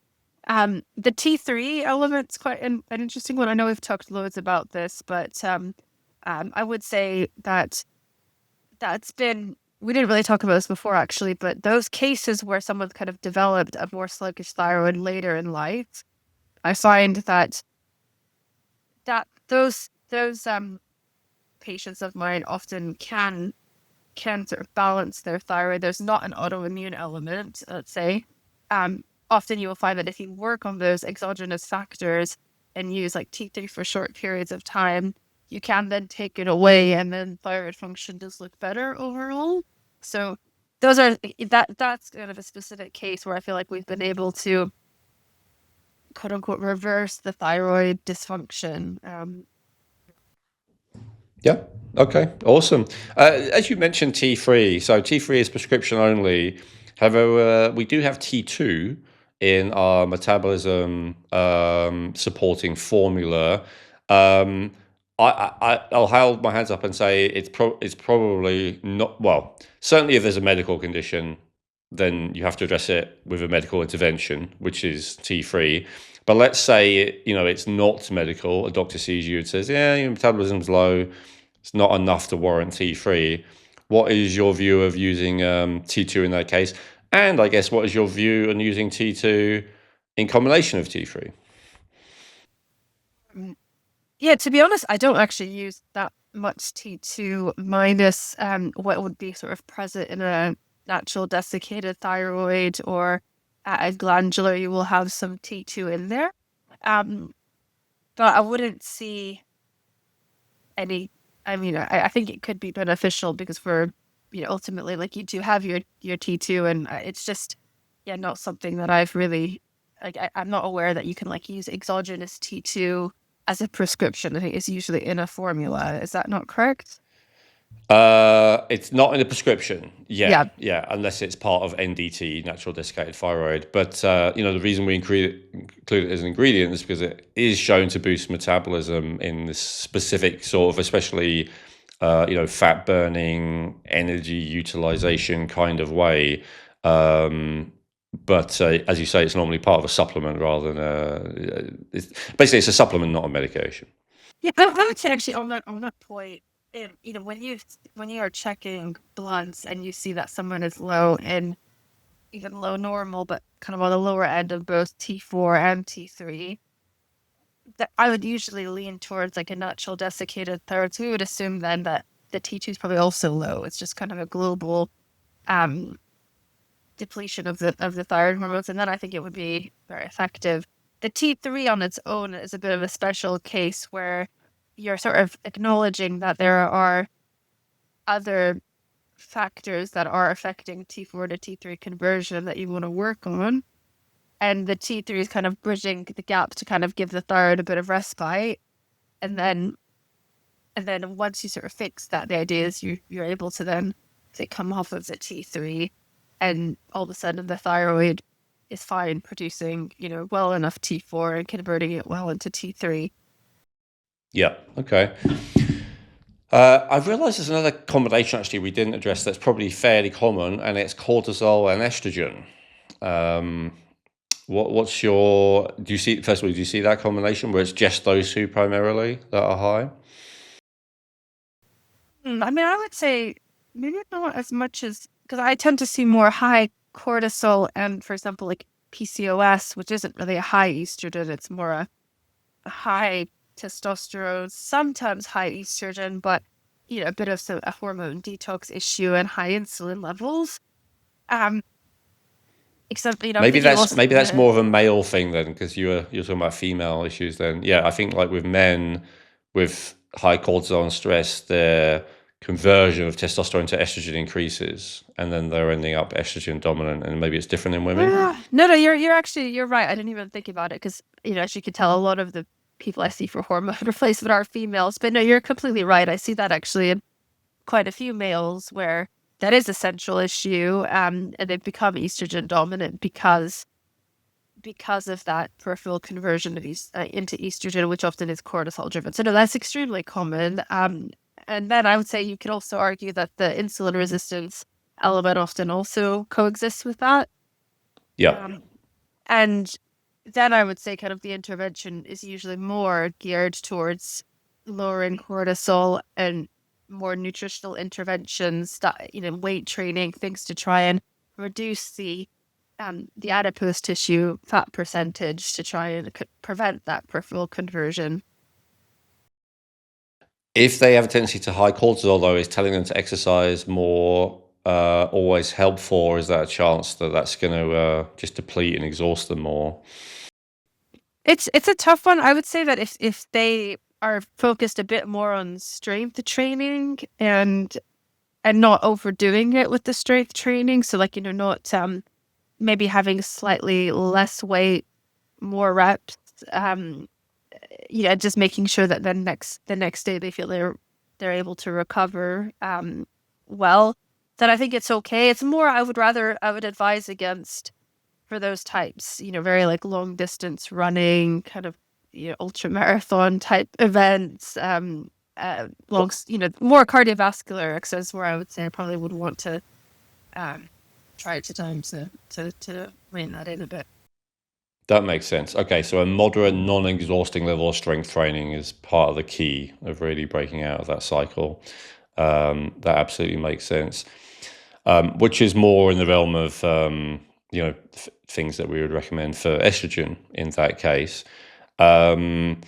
The T3 element's quite an interesting one. I know we've talked loads about this, but I would say that's been we didn't really talk about this before actually, but those cases where someone's kind of developed a more sluggish thyroid later in life, I find that those patients of mine often can sort of balance their thyroid. There's not an autoimmune element, let's say. Often you will find that if you work on those exogenous factors and use like T3 for short periods of time, you can then take it away and then thyroid function does look better overall. So that's kind of a specific case where I feel like we've been able to quote unquote reverse the thyroid dysfunction. Yeah. Okay. Awesome. As you mentioned, T3. So T3 is prescription only. However, we do have T2 in our metabolism supporting formula. Um, I'll hold my hands up and say it's probably not. Well, certainly if there's a medical condition, then you have to address it with a medical intervention, which is T3. But let's say it's not medical. A doctor sees you and says, "Yeah, your metabolism's low. It's not enough to warrant T3." What is your view of using T2 in that case? And I guess what is your view on using T2 in combination with T3? Um, Yeah, to be honest, I don't actually use that much T2 minus what would be sort of present in a natural desiccated thyroid or at a glandular, you will have some T2 in there. Um, but I wouldn't see any, I mean, I think it could be beneficial because ultimately, like you do have your T2 and it's just, yeah, not something that I've really, like, I'm not aware that you can like use exogenous T2 as a prescription. I think it's usually in a formula. Is that not correct? It's not in a prescription Yeah. yet, yeah, unless it's part of NDT, natural desiccated thyroid. But the reason we include it as an ingredient is because it is shown to boost metabolism in this specific sort of, especially fat burning, energy utilization kind of way. But as you say, it's normally part of a supplement rather than basically it's a supplement, not a medication. Yeah, I would say actually on that point, when you are checking bloods and you see that someone is low in even low normal, but kind of on the lower end of both T4 and T3, that I would usually lean towards like a natural desiccated thyroid. So we would assume then that the T2 is probably also low. It's just kind of a global depletion of the thyroid hormones, and then I think it would be very effective. The T3 on its own is a bit of a special case where you're sort of acknowledging that there are other factors that are affecting T4 to T3 conversion that you want to work on. And the T3 is kind of bridging the gap to kind of give the thyroid a bit of respite. And then once you sort of fix that, the idea is you're able to then say come off of the T3, and all of a sudden the thyroid is fine producing, well enough T4 and converting it well into T3. Yeah. Okay. I've realized there's another combination actually we didn't address that's probably fairly common, and it's cortisol and estrogen. Um, what's your, do you see, first of all, do you see that combination where it's just those two primarily that are high? I mean, I would say maybe not as much as, because I tend to see more high cortisol and, for example, like PCOS, which isn't really a high estrogen, it's more a high testosterone, sometimes high estrogen, but a bit of a hormone detox issue and high insulin levels. Um, except I'm Maybe thinking that's also, maybe that's more of a male thing then, because you're talking about female issues then. Yeah, I think like with men with high cortisol and stress, their conversion of testosterone to estrogen increases, and then they're ending up estrogen dominant, and maybe it's different in women. no, you're right. I didn't even think about it because as you can tell, a lot of the people I see for hormone replacement are females. But no, you're completely right. I see that actually in quite a few males where that is a central issue, and they've become estrogen dominant because of that peripheral conversion of into estrogen, which often is cortisol driven. So no, that's extremely common. And then I would say you could also argue that the insulin resistance element often also coexists with that. Yeah. Um, and then I would say kind of the intervention is usually more geared towards lowering cortisol and more nutritional interventions, that weight training, things to try and reduce the adipose tissue fat percentage to try and prevent that peripheral conversion. If they have a tendency to high cortisol, though, is telling them to exercise more always helpful, or is that a chance that that's going to just deplete and exhaust them more? It's a tough one. I would say that if they are focused a bit more on strength training and not overdoing it with the strength training, so like not maybe having slightly less weight, more reps, just making sure that the next day they feel they're able to recover well, then I think it's okay. It's more I would advise against for those types, very like long distance running, kind of ultra marathon type events, long, more cardiovascular exercise where I would say I probably would want to try to time to rein that in a bit. That makes sense. Okay, so a moderate, non-exhausting level of strength training is part of the key of really breaking out of that cycle. That absolutely makes sense. Which is more in the realm of things that we would recommend for estrogen in that case. And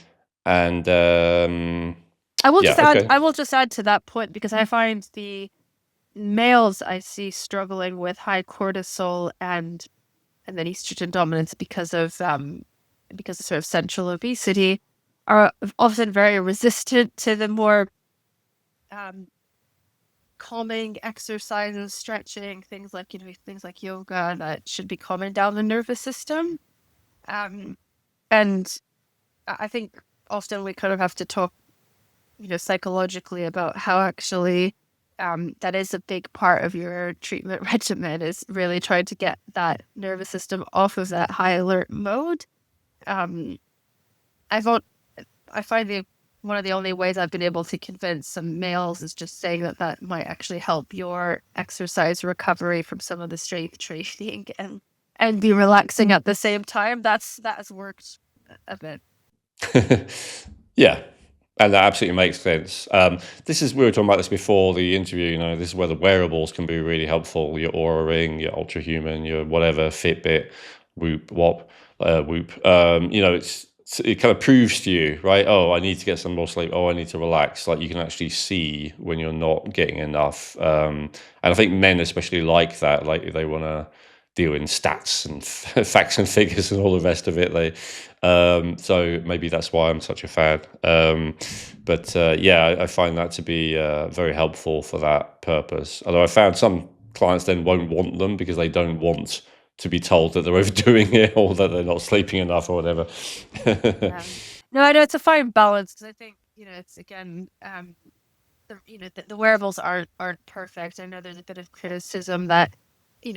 I will yeah, just add. okay. I will just add to that point because I find the males I see struggling with high cortisol and then estrogen dominance because of sort of central obesity are often very resistant to the more calming exercises, stretching, things like yoga that should be calming down the nervous system. And I think often we kind of have to talk, psychologically about how actually that is a big part of your treatment regimen is really trying to get that nervous system off of that high alert mode. Um, I thought I find one of the only ways I've been able to convince some males is just saying that might actually help your exercise recovery from some of the strength training and be relaxing at the same time. That has worked a bit. Yeah, and that absolutely makes sense. We were talking about this before the interview. This is where the wearables can be really helpful. Your Aura Ring, your Ultra Human, your whatever Fitbit, Whoop, Wop, Whoop. It kind of proves to you, right? Oh, I need to get some more sleep. Oh, I need to relax. Like you can actually see when you're not getting enough. And I think men especially like that. Like they want to deal in stats and facts and figures and all the rest of it. So maybe that's why I'm such a fan. But yeah, I find that to be very helpful for that purpose. Although I found some clients then won't want them because they don't want to be told that they're overdoing it or that they're not sleeping enough or whatever. No, I know it's a fine balance because I think, it's again, the wearables aren't perfect. I know there's a bit of criticism that,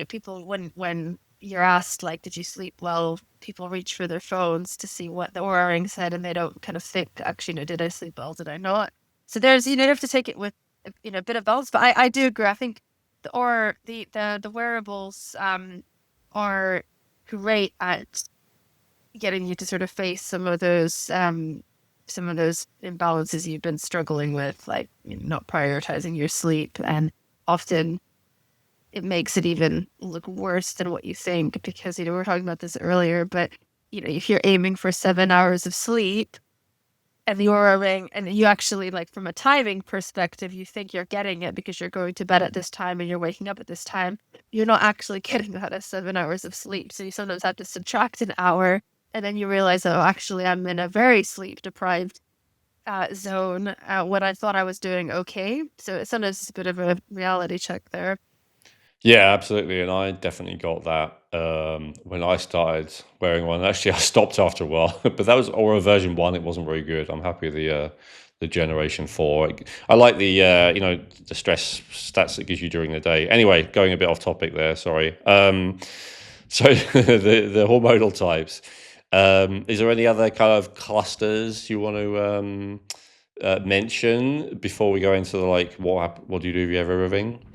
people when you're asked like, did you sleep well, people reach for their phones to see what the wearing said, and they don't kind of think, actually, did I sleep well, did I not? So there's, you have to take it with, a bit of balance. But I do agree. I think the wearables are great at getting you to sort of face some of those imbalances you've been struggling with, like, not prioritizing your sleep. And often it makes it even look worse than what you think, because, we were talking about this earlier, but, if you're aiming for 7 hours of sleep and you're ring and you actually, like, from a timing perspective, you think you're getting it because you're going to bed at this time and you're waking up at this time, you're not actually getting that as 7 hours of sleep. So you sometimes have to subtract an hour, and then you realize, oh, actually, I'm in a very sleep deprived zone when I thought I was doing okay. So sometimes it's a bit of a reality check there. Yeah, absolutely. And I definitely got that when I started wearing one. Actually, I stopped after a while, but that was Aura version 1. It wasn't very good. I'm happy with the generation 4. I like the stress stats it gives you during the day. Anyway, going a bit off topic there. Sorry. So the hormonal types. Is there any other kind of clusters you want to mention before we go into the, like, what do you do if you have everything?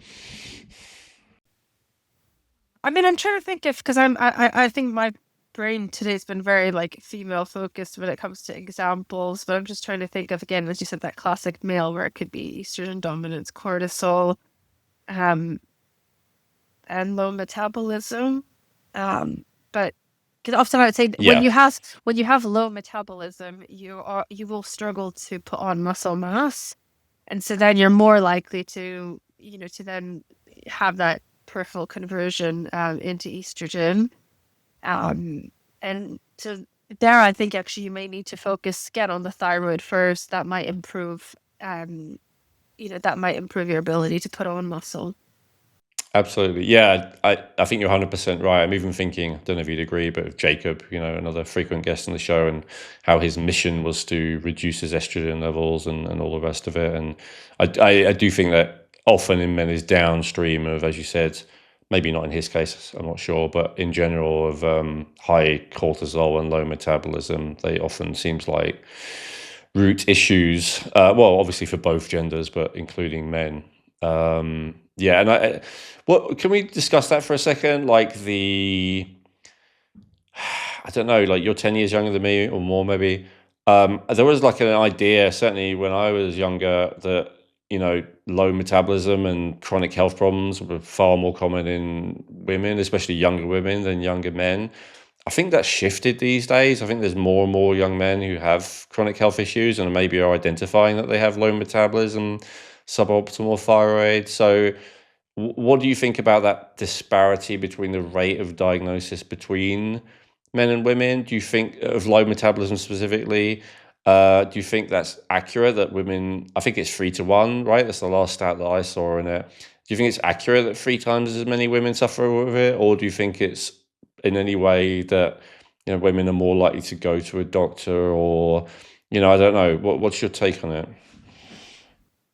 I mean, I'm trying to think if, because I think my brain today's been very, like, female focused when it comes to examples, but I'm just trying to think of, again, as you said, that classic male where it could be estrogen dominance, cortisol, um, and low metabolism. But because often I would say Yeah. when you have low metabolism, you will struggle to put on muscle mass, and so then you're more likely to, to then have that peripheral conversion into estrogen. And so there, I think actually you may need to focus again on the thyroid first. That might improve, that might improve your ability to put on muscle. Absolutely. Yeah, I think you're 100% right. I'm even thinking, I don't know if you'd agree, but of Jacob, another frequent guest on the show, and how his mission was to reduce his estrogen levels and all the rest of it. And I do think that often in men is downstream of, as you said, maybe not in his case, I'm not sure, but in general of high cortisol and low metabolism. They often seems like root issues. Well, obviously for both genders, but including men. Yeah, and what can we discuss that for a second? Like I don't know, like you're 10 years younger than me or more, maybe. There was like an idea, certainly when I was younger, that low metabolism and chronic health problems were far more common in women, especially younger women, than younger men. I think that's shifted these days. I think there's more and more young men who have chronic health issues and maybe are identifying that they have low metabolism, suboptimal thyroid. So, what do you think about that disparity between the rate of diagnosis between men and women? Do you think of low metabolism specifically? Do you think that's accurate that women, I think it's 3 to 1, right? That's the last stat that I saw in it. Do you think it's accurate that 3 times as many women suffer with it? Or do you think it's in any way that, women are more likely to go to a doctor or, I don't know. What's your take on it?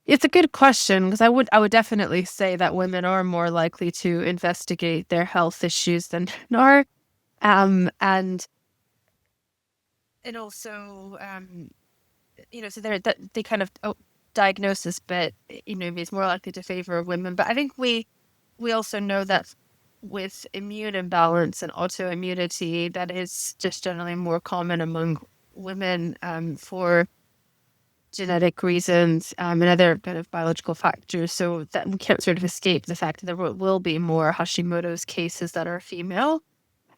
It's a good question, because I would definitely say that women are more likely to investigate their health issues than men are. And also, so they kind of, diagnosis, but, is more likely to favor women. But I think we also know that with immune imbalance and autoimmunity, that is just generally more common among women, for genetic reasons, and other kind of biological factors. So that we can't sort of escape the fact that there will be more Hashimoto's cases that are female.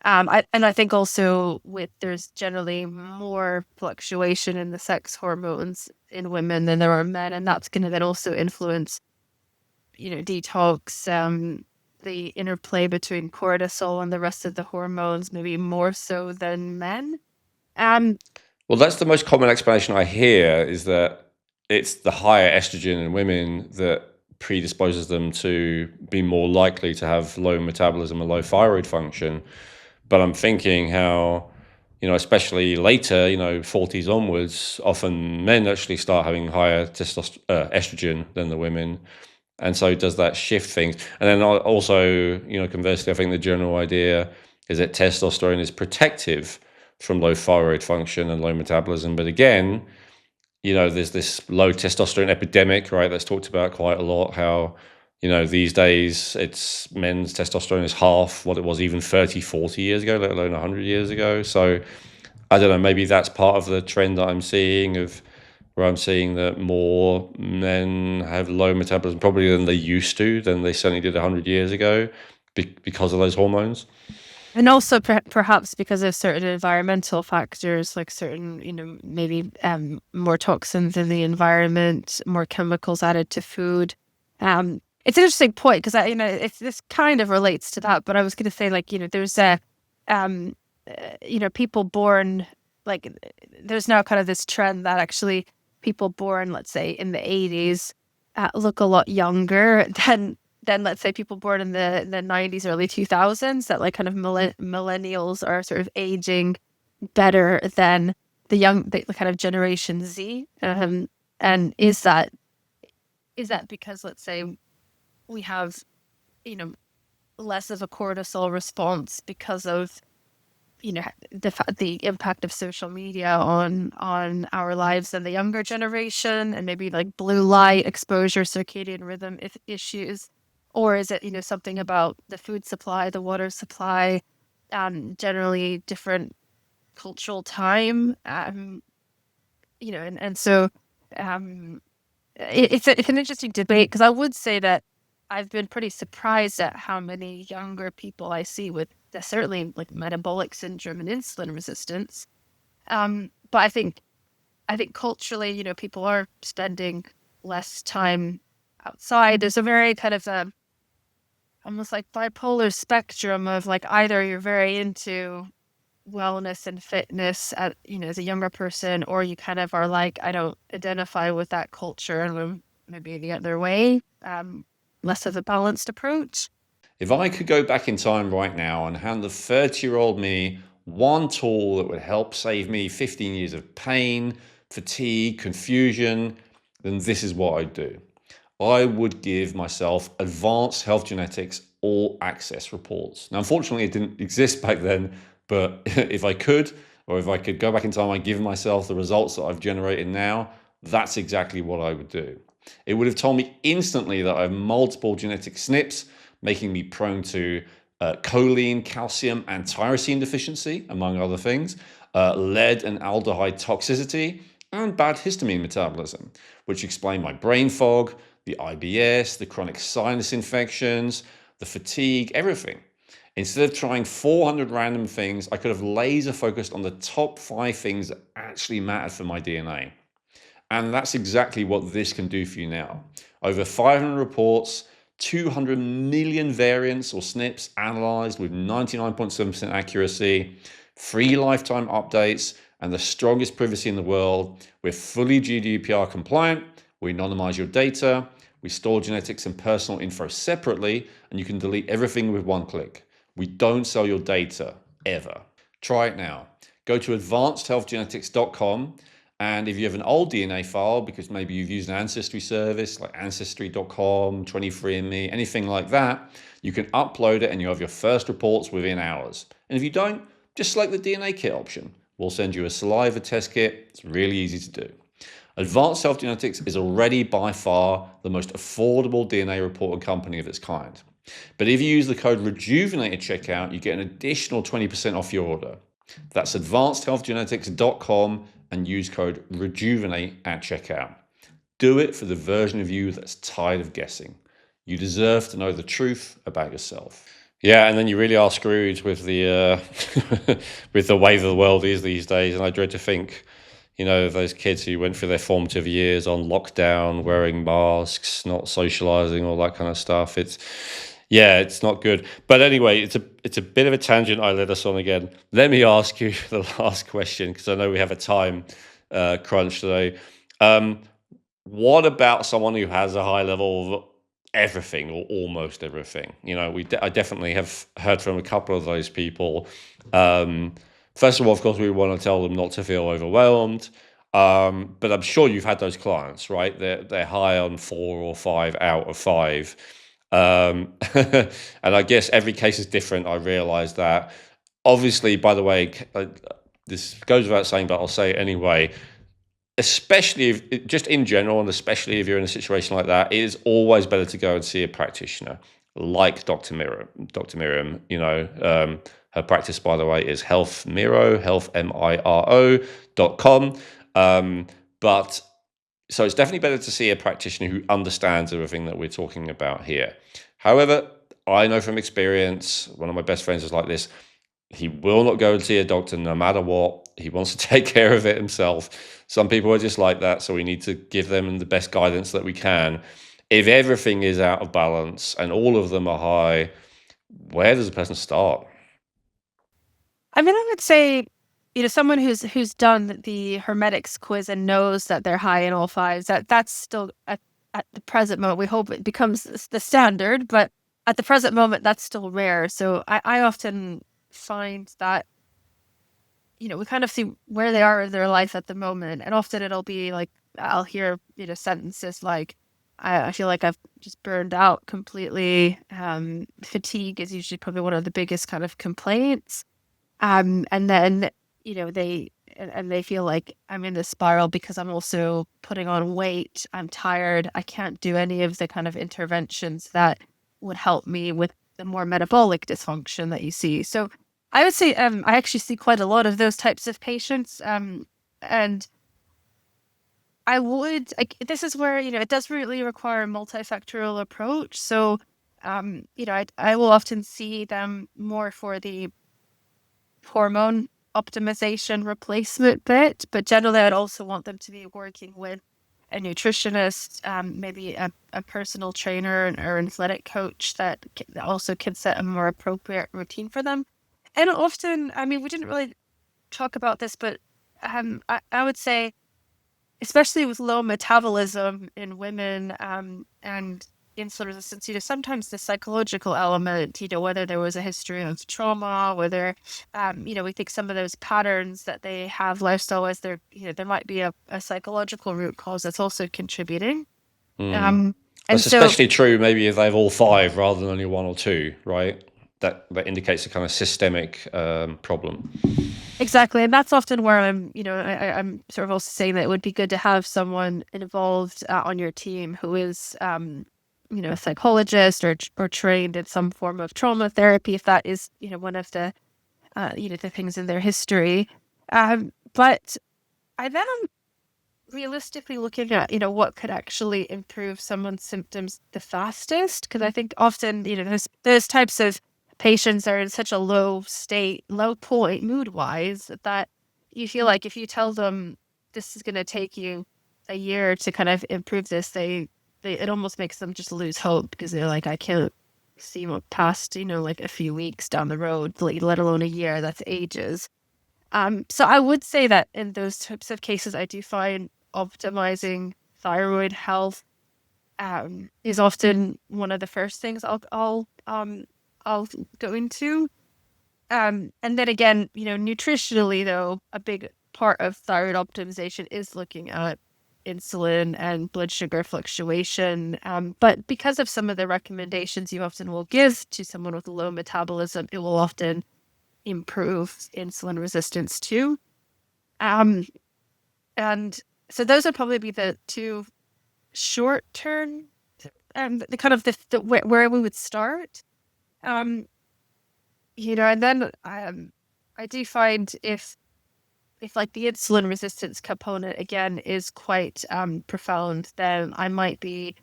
And I think also there's generally more fluctuation in the sex hormones in women than there are men, and that's going to then also influence, detox, the interplay between cortisol and the rest of the hormones, maybe more so than men. Um, Well, that's the most common explanation I hear, is that it's the higher estrogen in women that predisposes them to be more likely to have low metabolism and low thyroid function. But I'm thinking how, especially later, 40s onwards, often men actually start having higher estrogen than the women. And so does that shift things? And then also, conversely, I think the general idea is that testosterone is protective from low thyroid function and low metabolism. But again, there's this low testosterone epidemic, right? That's talked about quite a lot. How, these days it's men's testosterone is half what it was even 30, 40 years ago, let alone 100 years ago. So I don't know, maybe that's part of the trend that I'm seeing, of where I'm seeing that more men have low metabolism probably than they used to, than they certainly did 100 years ago, because of those hormones. and also perhaps because of certain environmental factors, like certain, maybe more toxins in the environment, more chemicals added to food. It's an interesting point because this kind of relates to that. But I was going to say, like, there's um, people born, like, there's now kind of this trend that actually people born, let's say, in the 80s look a lot younger than let's say people born in the 90s, early 2000s, that like kind of millennials are sort of aging better than the kind of Generation Z. And is that because, let's say, we have, you know, less of a cortisol response because of, the impact of social media on our lives than the younger generation, and maybe like blue light exposure, circadian rhythm issues? Or is it, something about the food supply, the water supply, generally different cultural time, and so um, it's an interesting debate, because I would say that I've been pretty surprised at how many younger people I see with certainly like metabolic syndrome and insulin resistance. But I think culturally, people are spending less time outside. There's a very kind of almost like bipolar spectrum of, like, either you're very into wellness and fitness as a younger person, or you kind of are like, I don't identify with that culture, and maybe the other way, less of a balanced approach. If I could go back in time right now and hand the 30-year-old me one tool that would help save me 15 years of pain, fatigue, confusion, then this is what I'd do. I would give myself advanced health genetics all access reports. Now, unfortunately, it didn't exist back then, but if I could, or if I could go back in time and give myself the results that I've generated now, that's exactly what I would do. It would have told me instantly that I have multiple genetic SNPs, making me prone to choline, calcium, and tyrosine deficiency, among other things, lead and aldehyde toxicity, and bad histamine metabolism, which explain my brain fog, the IBS, the chronic sinus infections, the fatigue, everything. Instead of trying 400 random things, I could have laser focused on the top 5 things that actually mattered for my DNA. And that's exactly what this can do for you now. Over 500 reports, 200 million variants or SNPs analyzed with 99.7% accuracy, free lifetime updates, and the strongest privacy in the world. We're fully GDPR compliant. We anonymize your data. We store genetics and personal info separately, and you can delete everything with one click. We don't sell your data, ever. Try it now. Go to advancedhealthgenetics.com. And if you have an old DNA file, because maybe you've used an ancestry service like ancestry.com, 23andMe, anything like that, you can upload it and you have your first reports within hours. And if you don't, just select the DNA kit option. We'll send you a saliva test kit. It's really easy to do. Advanced Health Genetics is already by far the most affordable DNA reporting company of its kind. But if you use the code REJUVENATE at checkout, you get an additional 20% off your order. That's advancedhealthgenetics.com and use code REJUVENATE at checkout. Do it for the version of you that's tired of guessing. You deserve to know the truth about yourself. Yeah, and then you really are screwed with the with the way the world is these days. And I dread to think, those kids who went through their formative years on lockdown, wearing masks, not socializing, all that kind of stuff. Yeah, it's not good. But anyway, it's a bit of a tangent I led us on again. Let me ask you the last question because I know we have a time crunch today. Um, what about someone who has a high level of everything or almost everything? I definitely have heard from a couple of those people. Um, First of all, of course, we want to tell them not to feel overwhelmed. But I'm sure you've had those clients, right? They're high on 4 or 5 out of 5. And I guess every case is different. I realize that. Obviously, by the way, this goes without saying, but I'll say it anyway. Especially if, just in general, and especially if you're in a situation like that, it is always better to go and see a practitioner like Dr. Miriam. Dr. Miriam, her practice, by the way, is Health Miro, healthmiro.com. But so it's definitely better to see a practitioner who understands everything that we're talking about here. However, I know from experience, one of my best friends is like this. He will not go and see a doctor no matter what. He wants to take care of it himself. Some people are just like that, so we need to give them the best guidance that we can. If everything is out of balance and all of them are high, where does a person start? I mean, I would say, someone who's done the Hermetics quiz and knows that they're high in all fives, that's still at the present moment. We hope it becomes the standard, but at the present moment, that's still rare. So I often find that, we kind of see where they are in their life at the moment. And often it'll be like, I'll hear, sentences like, I feel like I've just burned out completely. Fatigue is usually probably one of the biggest kind of complaints. And then, and they feel like I'm in this spiral because I'm also putting on weight. I'm tired. I can't do any of the kind of interventions that would help me with the more metabolic dysfunction that you see. So I would say I actually see quite a lot of those types of patients. And this is where, it does really require a multifactorial approach. So, I will often see them more for the hormone optimization replacement bit, but generally I'd also want them to be working with a nutritionist, maybe a personal trainer or an athletic coach that also can set a more appropriate routine for them. And often, I mean, we didn't really talk about this, but I would say especially with low metabolism in women, and insulin resistance, sometimes the psychological element, whether there was a history of trauma, whether, we think some of those patterns that they have lifestyle wise, there might be a psychological root cause that's also contributing. Hmm. Um, and That's so especially true maybe if they have all 5 rather than only 1 or 2, right? That indicates a kind of systemic problem. exactly, and that's often where I'm sort of also saying that it would be good to have someone involved on your team who is, a psychologist or trained in some form of trauma therapy, if that is, one of the, the things in their history. But I then am realistically looking at, what could actually improve someone's symptoms the fastest, because I think often, those types of patients are in such a low state, low point mood wise, that you feel like if you tell them this is going to take you a year to kind of improve this, it almost makes them just lose hope because they're like, I can't see what past, like a few weeks down the road, let alone a year. That's ages. So I would say that in those types of cases, I do find optimizing thyroid health is often one of the first things I'll go into. And then again, nutritionally though, a big part of thyroid optimization is looking at insulin and blood sugar fluctuation. But because of some of the recommendations you often will give to someone with low metabolism, it will often improve insulin resistance too. Um, and so those would probably be the two short term, the kind of the where we would start. Um, and then I do find if like the insulin resistance component again is quite profound, then I might be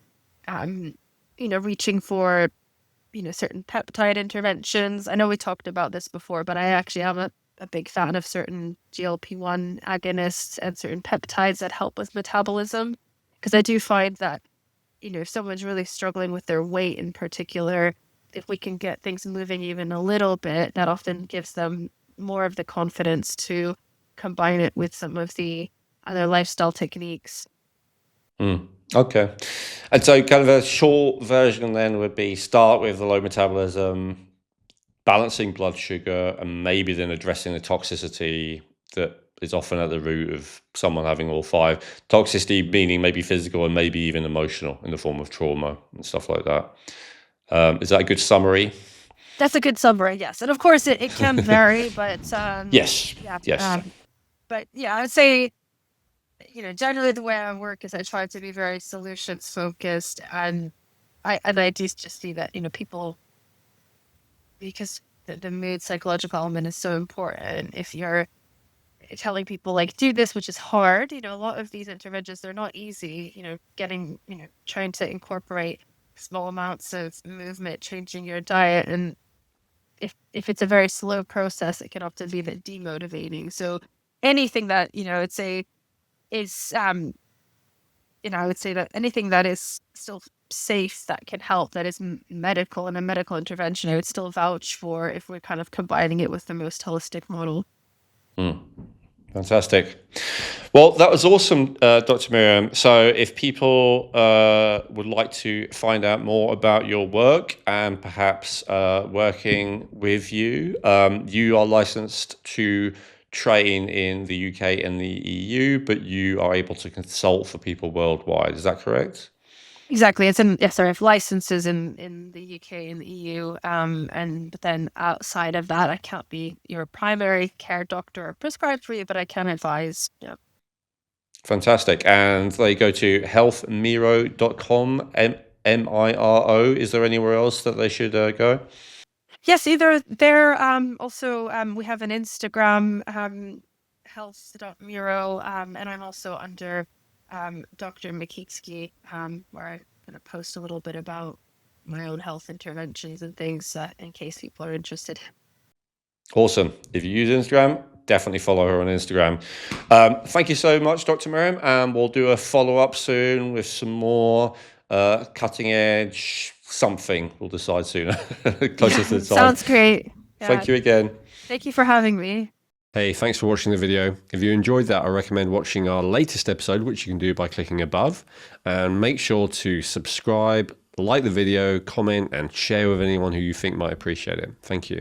um, reaching for certain peptide interventions. I know we talked about this before, but I actually am a big fan of certain GLP-1 agonists and certain peptides that help with metabolism. Because I do find that, if someone's really struggling with their weight in particular, if we can get things moving even a little bit, that often gives them more of the confidence to combine it with some of the other lifestyle techniques. Okay. And so kind of a short version then would be start with the low metabolism, balancing blood sugar, and maybe then addressing the toxicity that is often at the root of someone having all five. Toxicity meaning maybe physical and maybe even emotional in the form of trauma and stuff like that. Is that a good summary? That's a good summary, yes. And of course, it can vary, but Yes. yeah. Yes. But yeah, I would say, generally the way I work is I try to be very solutions focused, and I do just see that, people, because the mood psychological element is so important. If you're telling people like do this, which is hard, a lot of these interventions, they're not easy, trying to incorporate small amounts of movement, changing your diet, and if it's a very slow process, it can often be a bit demotivating. So anything that, I'd say is I would say that anything that is still safe, that can help, that is medical and a medical intervention, I would still vouch for if we're kind of combining it with the most holistic model. Fantastic. Well, that was awesome, Dr. Miriam. So, if people would like to find out more about your work and perhaps working with you, you are licensed to train in the UK and the EU, but you are able to consult for people worldwide. Is that correct? Exactly. It's in, yes, sorry, I have licenses in the UK and the EU. And but then outside of that, I can't be your primary care doctor or prescribe for you, but I can advise. Yeah. Fantastic. And they go to healthmiro.com, Miro. Is there anywhere else that they should go? Yes, either there. Also, we have an Instagram, health.miro, and I'm also under Dr. Mikitsky, where I'm gonna post a little bit about my own health interventions and things, in case people are interested. Awesome. If you use Instagram, definitely follow her on Instagram. Thank you so much, Dr. Miriam. And we'll do a follow up soon with some more cutting edge something. We'll decide sooner, closer to Yeah, the time. sounds great. Yeah, Thank you again. thank you for having me. Hey, thanks for watching the video. If you enjoyed that, I recommend watching our latest episode, which you can do by clicking above. And make sure to subscribe, like the video, comment, and share with anyone who you think might appreciate it. Thank you.